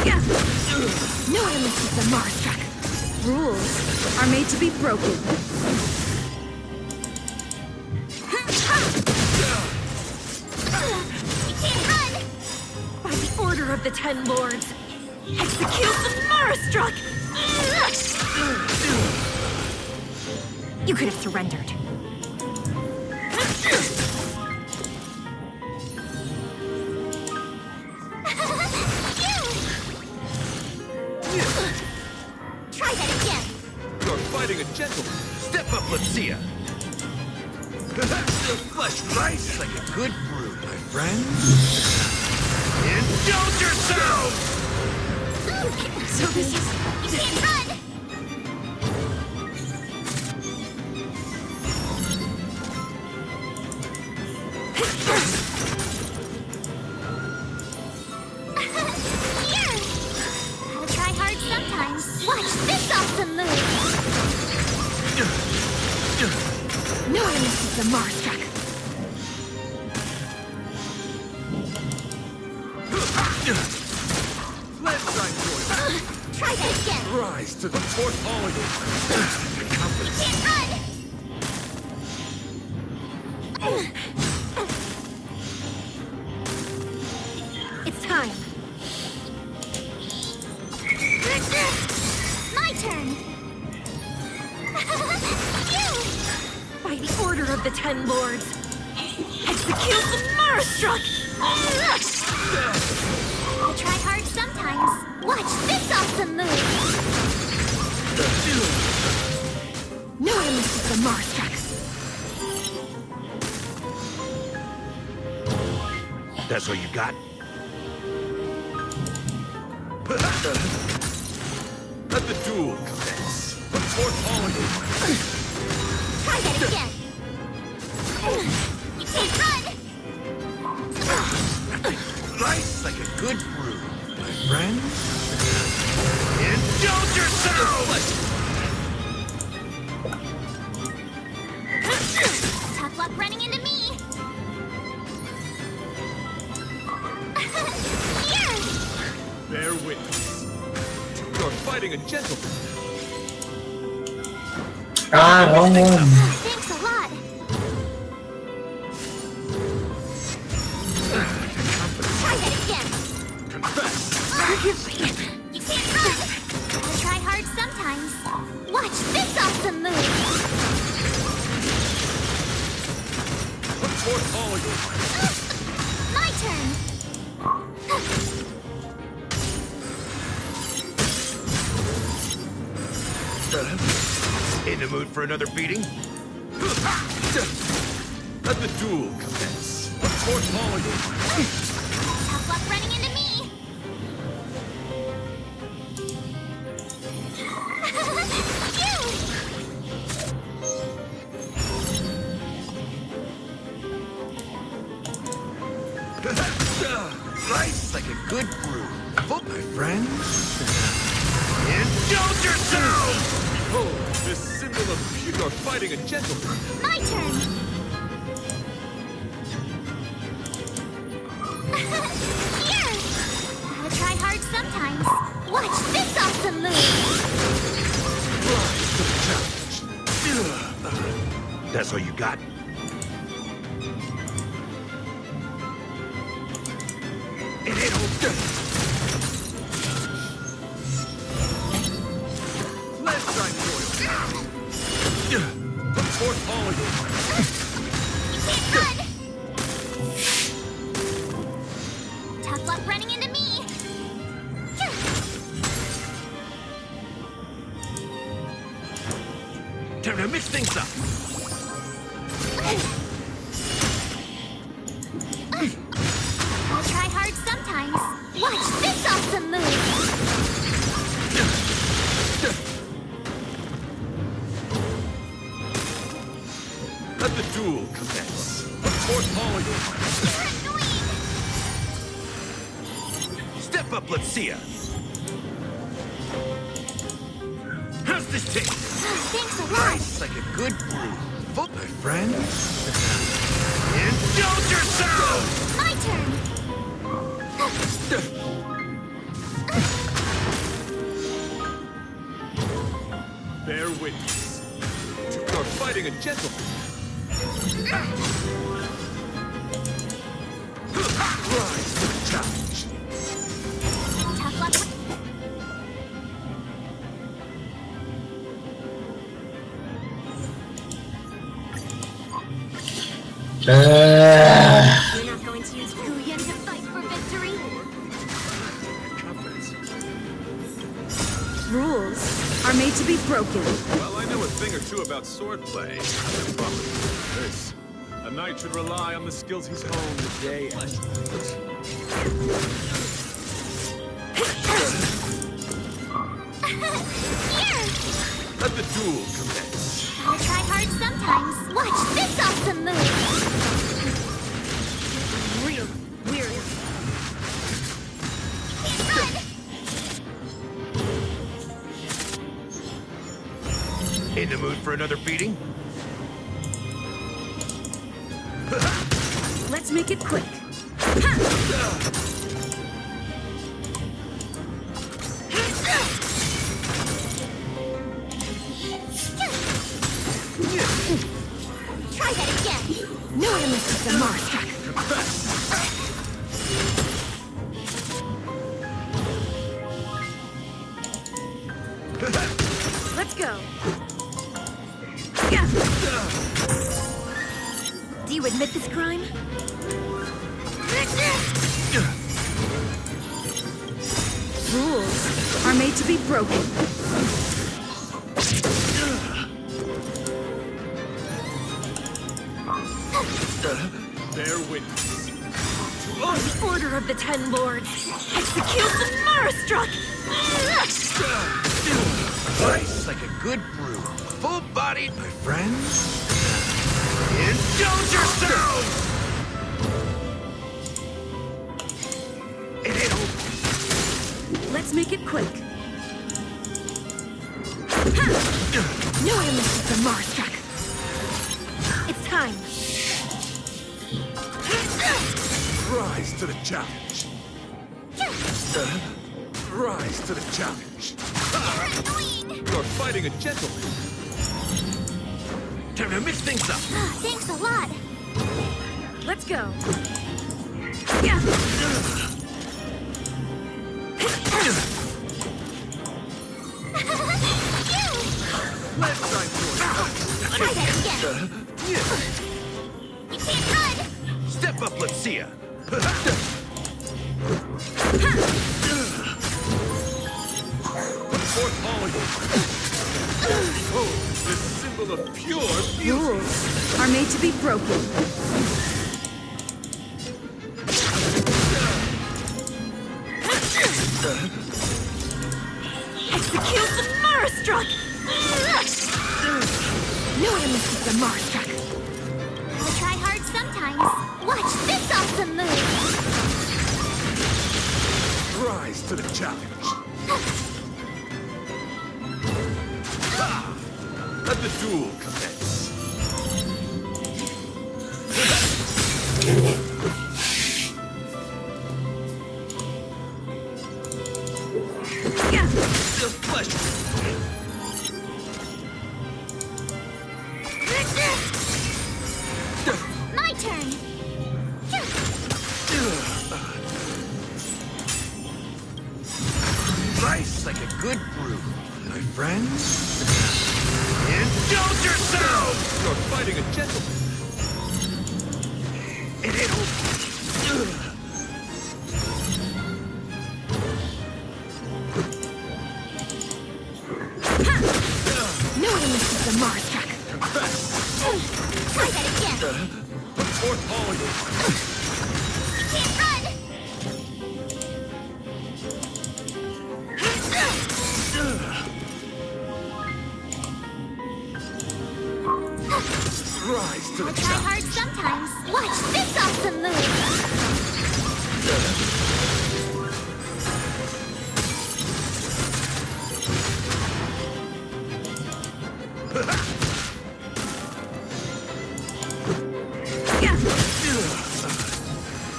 Yeah. No limits to the Marstruck. Rules are made to be broken. You can't run! By the order order of the Ten Lords, execute the Marastruck! You could have surrendered. Try that again. You're fighting a gentleman. Step up, let's see ya. The flesh rises like a good brew, my friend. Indulge yourself! So this is... You can't run! Here! Gotta try hard sometimes. Watch this awesome move! No one misses the Marastruck. Let's try Try that again! rise to the fourth hall of Can't run! It's time. My turn! By the order of the Ten Lords, execute the Marastruck! Gotta try hard sometimes. Watch this awesome move! No one misses the Marastruck. That's all you got? Let the duel commence. The fourth hall of Try that again! You can't run! Rice like a good brew, my friend. Indulge yourself! Tough luck running into me! Here! Bear witness. You're fighting a gentleman. Thanks a lot! Try that again! Confess. You can't run! Gotta try hard sometimes. Watch this awesome move! The fourth hall of My turn! In the mood for another beating? Let the duel commence. The fourth hall of Tough luck running into me! Rice like a good brew. Full, my friend. Indulge yourself! Behold, this symbol of pure fighting a gentleman. My turn! Here! Gotta try hard sometimes. Watch this awesome move! Rise to the challenge. That's all you got? It ain't all done. Let's try Royal. The fourth hall of You can't run! Tough luck running into me! Time to mix things up. I'll try hard sometimes. Watch this awesome move! Let the duel commence. The fourth hall of You're annoying! Step up, let's see ya. How's this taste? Thanks a lot! Nice, like a good brew. Full, my friend. Indulge yourself! My turn! Bear witness. You're fighting a gentleman. Rise to the challenge. You're not going to use Guyan to fight for victory? Rules are made to be broken. Well, I know a thing or two about swordplay. The problem is this. A knight should rely on the skills he's honed the day and Here! Let the duel commence. I'll try hard sometimes. Watch this awesome move! Real weird. In the mood for another beating? Let's make it quick. Try that again! No one misses the mark. Let's go. Do you admit this crime? Rules are made to be broken. bear witness. On the order of the Ten Lords, execute the Marastruck! Nice, like a good brew. Full-bodied, my friends. Indulge yourselves! It ain't over. Let's make it quick. No one misses the Marastruck! It's time! Rise to the challenge. Rise to the challenge. You're fighting a gentleman. Time to mix things up. Thanks a lot. Let's go. Let's try Try that again. You can't run. Step up, let's see ya. Fourth Oh, the symbol of pure beauty. Rules are made to be broken. Execute the Marastruck! No one misses the Marastruck! I'll try hard sometimes. Watch this awesome move. Rise to the challenge. Let the duel commence. The flesh. My turn. Rice like a good brew, my friends. Indulge yourselves! You're fighting a gentleman. It ain't over. No one misses the Marastruck! Try that again. Fourth You can't run. Rise to the I'll try hard sometimes. Watch this awesome move.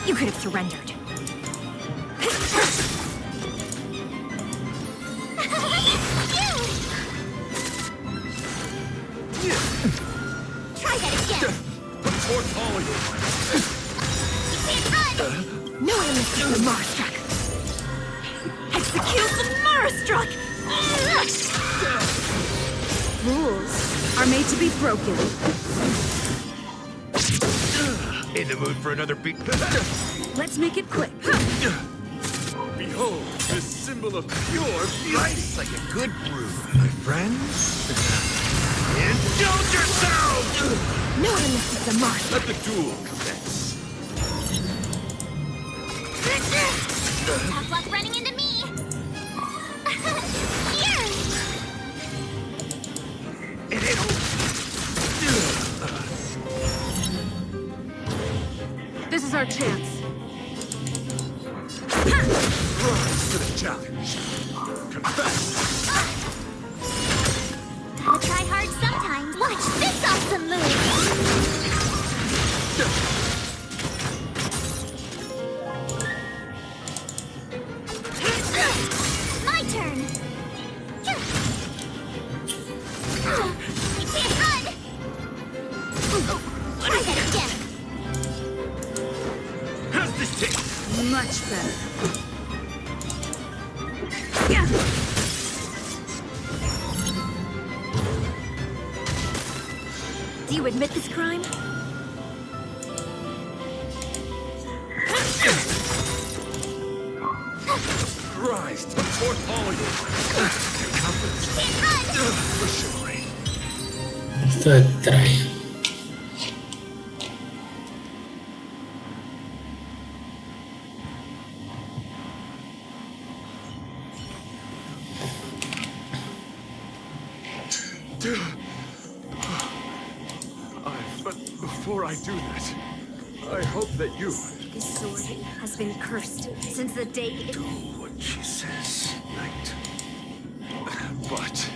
You could have surrendered. Try that again. Fourth You can't run. No one misses the Marastruck! Execute the Marastruck! Rules are made to be broken. In the mood for another beat? Let's make it quick. Behold, this symbol of pure Life's like a good brew, my friends. Indulge yourselves! No one misses the mark. Let the duel commence. Tough luck running into me. Here. This is our chance. Rise to the challenge. Confess. Gotta try hard sometimes. Watch this awesome move. My turn. We can't run. Try that again. How's this taste? Much better. Yeah. Do you admit this crime? Rise to support all of you. Can't run. For chivalry. Esto trae. But before I do that, I hope that you... This sword has been cursed since the day it... Do what she says, Knight. But...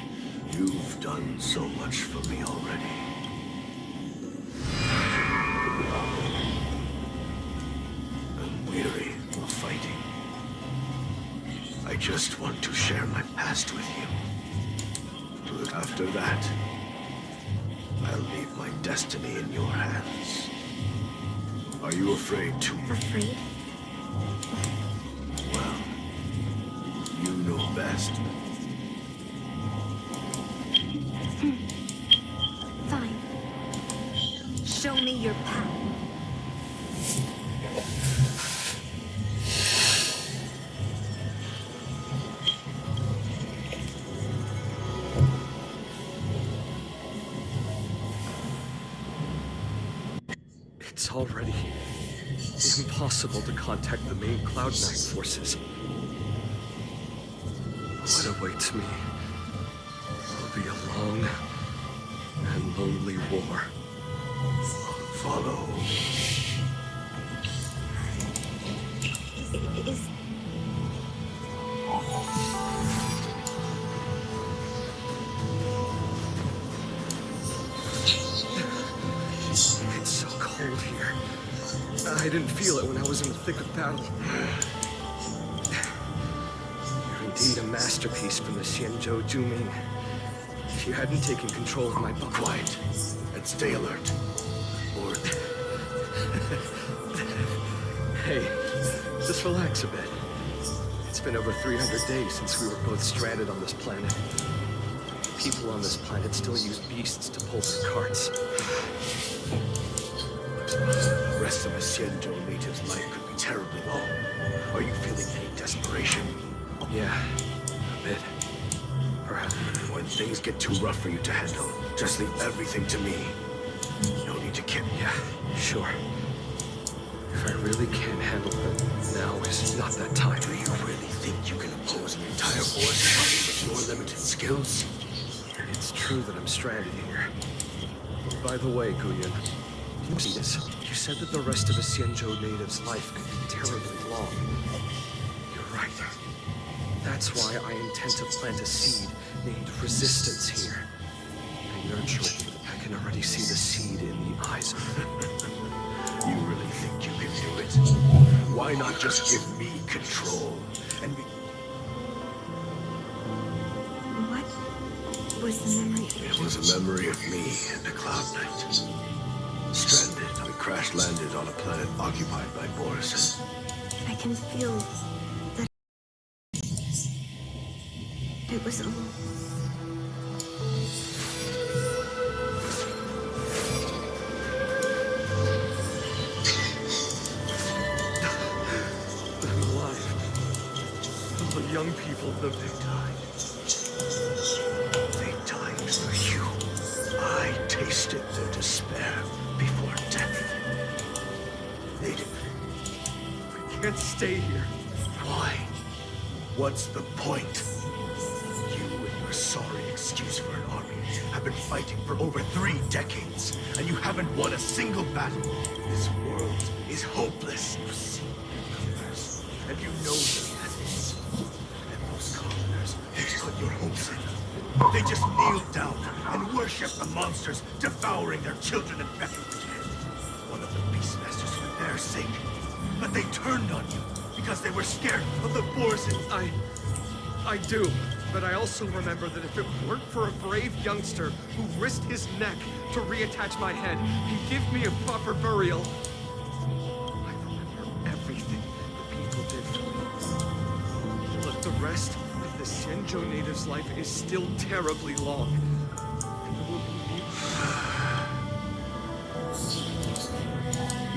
You've done so much for me already. I'm weary of fighting. I just want to share my past with you. But after that, I'll leave my destiny in your hands. Are you afraid too? Afraid? Well, you know best. Fine. Show me your power. It's already impossible to contact the main Cloud9 forces. What awaits me will be a long and lonely war. Follow. Is... It's so cold here. I didn't feel it when I was in the thick of battle. You're indeed a masterpiece from the Xianzhou Juming. If you hadn't taken control of my body... Quiet and stay alert. Or Hey, just relax a bit. It's been over 300 days since we were both stranded on this planet. People on this planet still use beasts to pull their carts. the rest of a Xianzhou native's life could be terribly long. Are you feeling any desperation? Yeah, a bit. Perhaps. When things get too rough for you to handle, just leave everything to me. No need to kill me. Yeah, sure. If I really can't handle it, now is not that time. Do you really think you can oppose an entire force with your limited skills? It's true that I'm stranded here. By the way, Guyan, you see this? You said that the rest of a Xianzhou native's life could be terribly long. You're right. That's why I intend to plant a seed named resistance here. I nurture it. I can already see the seed in the eyes of it. You really think you can do it? Why not just give me control? And be... What was the memory? It was a memory of me and the Cloud Knight. Stranded, we crash-landed on a planet occupied by Boris. I can feel that it was all... young people the They died for you. I tasted their despair before death. They did. We can't stay here. Why? What's the point? You and your sorry excuse for an army have been fighting for over 3 decades, and you haven't won a single battle. This world is hopeless. You see commoners, and you know their methods. And those commoners you put your hopes in. They just kneel down and worship the monsters devouring their children and veterans. One of the Beastmasters for their sake. But they turned on you because they were scared of the boars and... I do. But I also remember that if it weren't for a brave youngster who risked his neck to reattach my head and give me a proper burial, I remember everything the people did for me. But the rest of the Xianzhou native's life is still terribly long. And there will be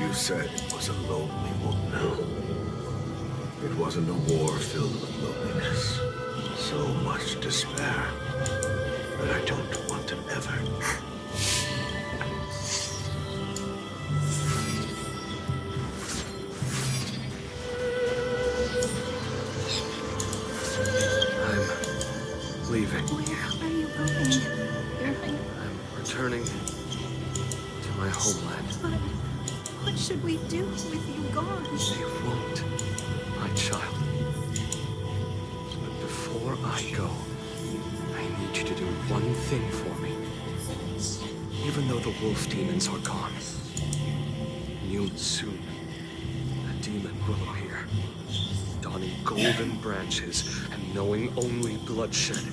You said it was a lonely world now. It wasn't a war filled with loneliness. So much despair that I don't want to ever. I'm leaving. Where are you going? I'm returning to my homeland. But what should we do with you gone? They won't, my child. Before I go, I need you to do one thing for me. Even though the wolf demons are gone, soon, a demon will appear, donning golden branches and knowing only bloodshed.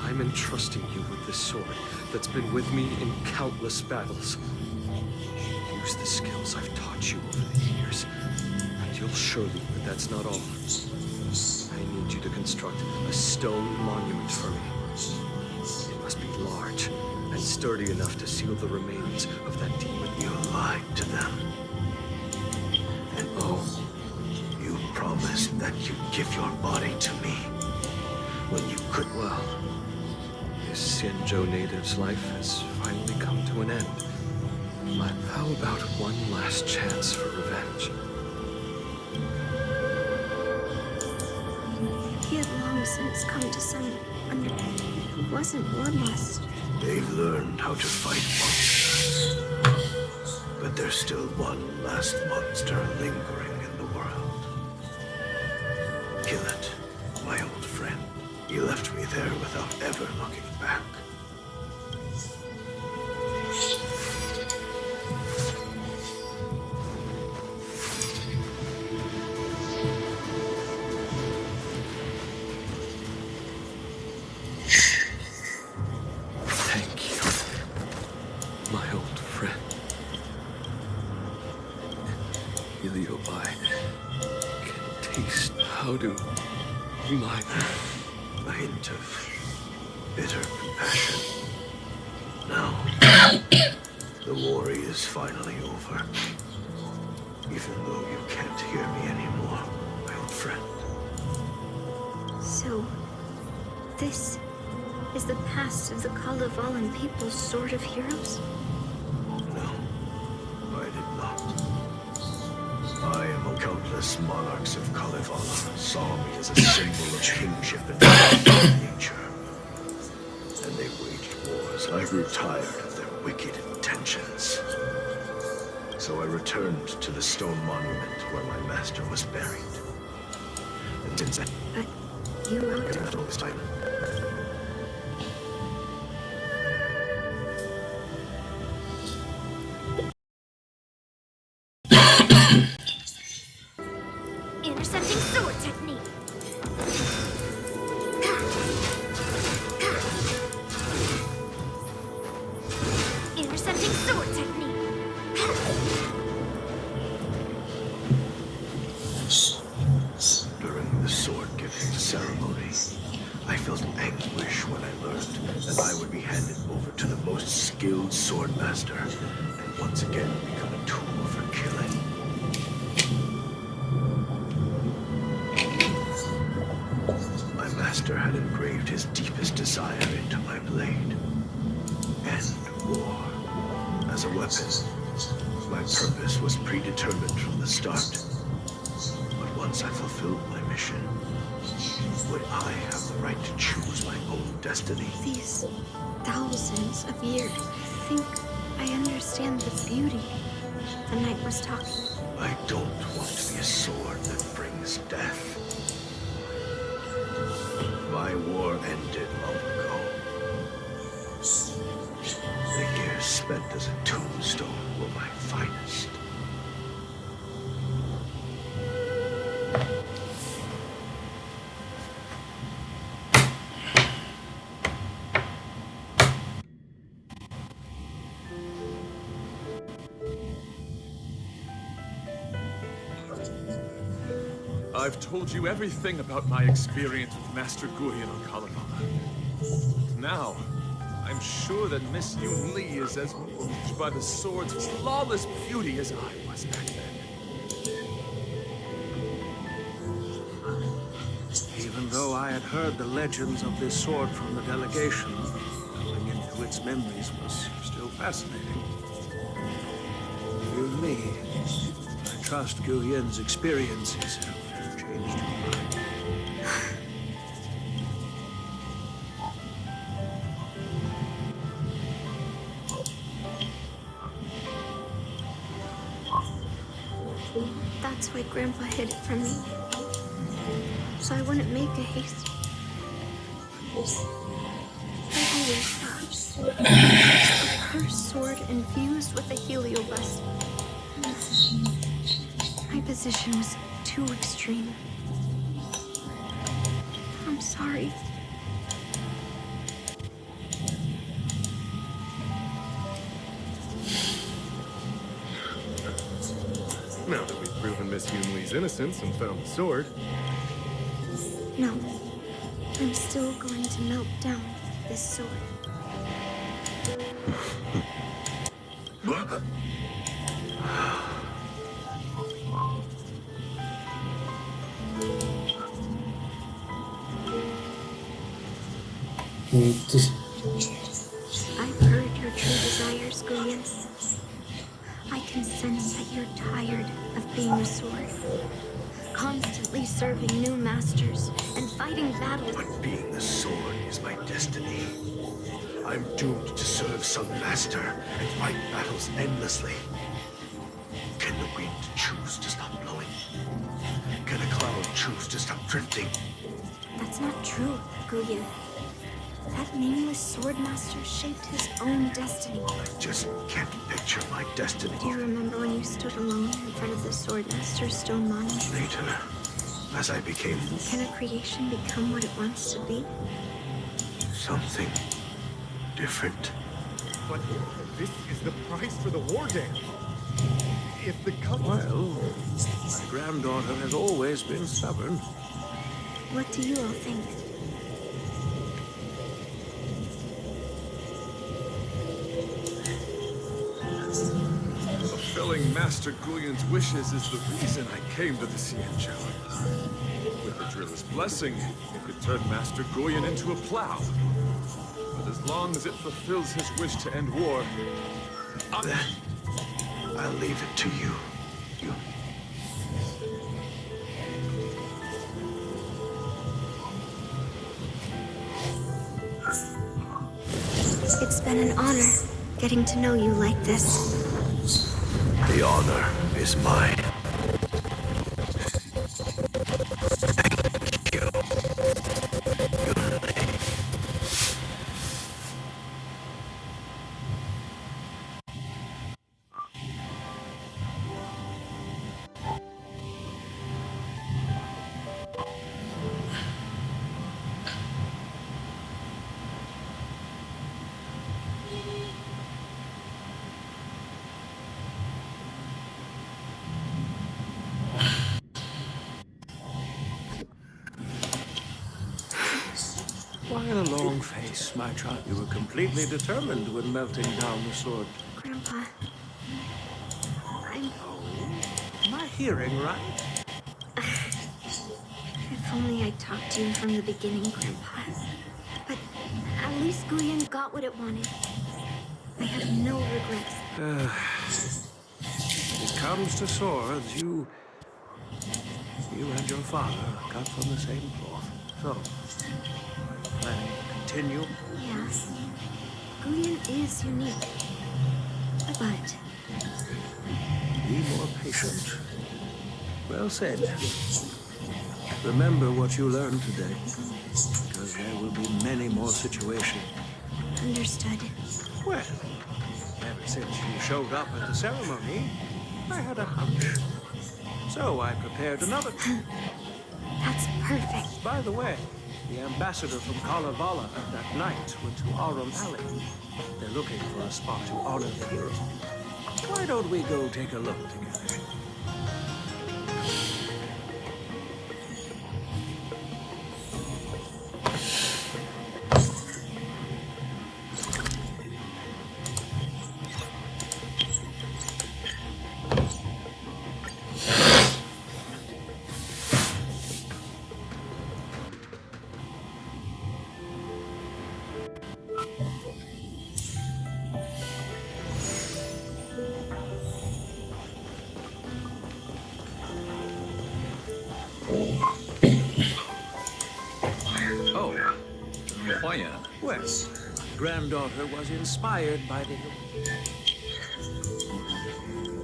I'm entrusting you with this sword that's been with me in countless battles. Use the skills I've taught you over the years, and you'll show me that that's not all. I need you to construct a stone monument for me. It must be large and sturdy enough to seal the remains of that demon. You lied to them. And you promised that you'd give your body to me when you could. Well, this Xianzhou native's life has finally come to an end. But how about one last chance for revenge? He had long since come to some understanding. It wasn't bloodlust. They've learned how to fight monsters. But there's still one last monster lingering in the world. Kill it, my old friend. You left me there without ever looking back. How do my... A hint of bitter compassion. Now, the war is finally over. Even though you can't hear me anymore, my old friend. So, this is the past of the Kalevalan people's Sword of Heroes? No, I did not. I am a countless monarchs of Kalevala saw me as a symbol of kingship and nature. And they waged wars. I grew tired of their wicked intentions. So I returned to the stone monument where my master was buried. And since then... But you wrote after all this time... Intercepting sword technique. Intercepting sword technique. During the sword-giving ceremony, I felt anguish when I learned that I would be handed over to the most skilled swordmaster and once again become a tool for killing. Swordmaster had engraved his deepest desire into my blade. End war. As a weapon, my purpose was predetermined from the start. But once I fulfilled my mission, would I have the right to choose my own destiny? These thousands of years, I think I understand the beauty the knight was talking. I don't want to be a sword that brings death. My war ended long ago. The years spent as a tombstone were my finest. I've told you everything about my experience with Master Guyan on Kalevala. Now, I'm sure that Miss Yunli is as moved by the sword's flawless beauty as I was back then. Even though I had heard the legends of this sword from the delegation, delving into its memories was still fascinating. Yunli, I trust Guyan's experiences have changed your mind. That's why Grandpa hid it from me. So I wouldn't make a haste. I always thought a cursed sword infused with a heliobus. My position was too extreme. I'm sorry. Now that we've proven Miss Yunli's innocence and found the sword, No. I'm still going to melt down this sword. I've heard your true desires, Guyan. I can sense that you're tired of being a sword. Constantly serving new masters and fighting battles. But being a sword is my destiny. I'm doomed to serve some master and fight battles endlessly. Can the wind choose to stop blowing? Can a cloud choose to stop drifting? That's not true, Guyan. That nameless swordmaster shaped his own destiny. I just can't picture my destiny. Do you remember when you stood alone in front of the swordmaster's stone monument? Later, as I became Can a creation become what it wants to be? something different. but this is the price for the war dance. If the Well, my granddaughter has always been stubborn. What do you all think? Fulfilling Master Guyan's wishes is the reason I came to the Xianzhou. With the driller's blessing, it could turn Master Guyan into a plow. But as long as it fulfills his wish to end war, Then, I'll leave it to you. It's been an honor getting to know you like this. The honor is mine. Thank you. Yunli. Why in a long face, my child? You were completely determined when melting down the sword. Grandpa, I'm... Am I hearing right? If If only I'd talked to you from the beginning, Grandpa. But at least Guyan got what it wanted. I have no regrets. When it comes to swords, you and your father cut from the same cloth. So, are you planning to continue? Yeah. Guyan is unique. But Be more patient. Well said. Remember what you learned today, because there will be many more situations. understood. Well, ever since you showed up at the ceremony, I had a hunch. So I prepared another. That's perfect. By the way, the ambassador from Kalevala that night went to Arum Alley. They're looking for a spot to honor the hero. Why don't we go take a look together? Oh, Huayan. Well, granddaughter was inspired by the...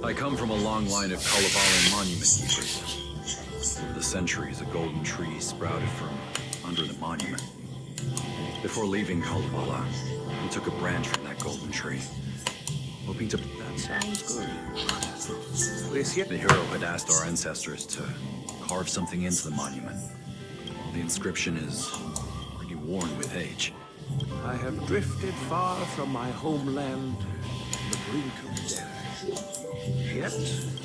I come from a long line of Kalevalan monument keepers. Over the centuries, a golden tree sprouted from under the monument. Before leaving Kalevala, we took a branch from that golden tree, hoping to... That sounds good. The hero had asked our ancestors to carve something into the monument. The inscription is pretty worn with age. I have drifted far from my homeland, the brink of death. Yet,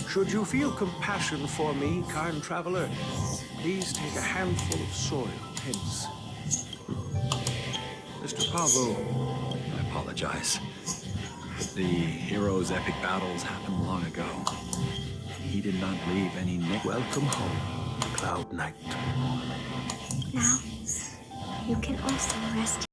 should you feel compassion for me, kind traveler, please take a handful of soil hence. Mr. Pavo, I apologize. The hero's epic battles happened long ago. He did not leave any welcome home, Cloud Knight. Now, you can also rest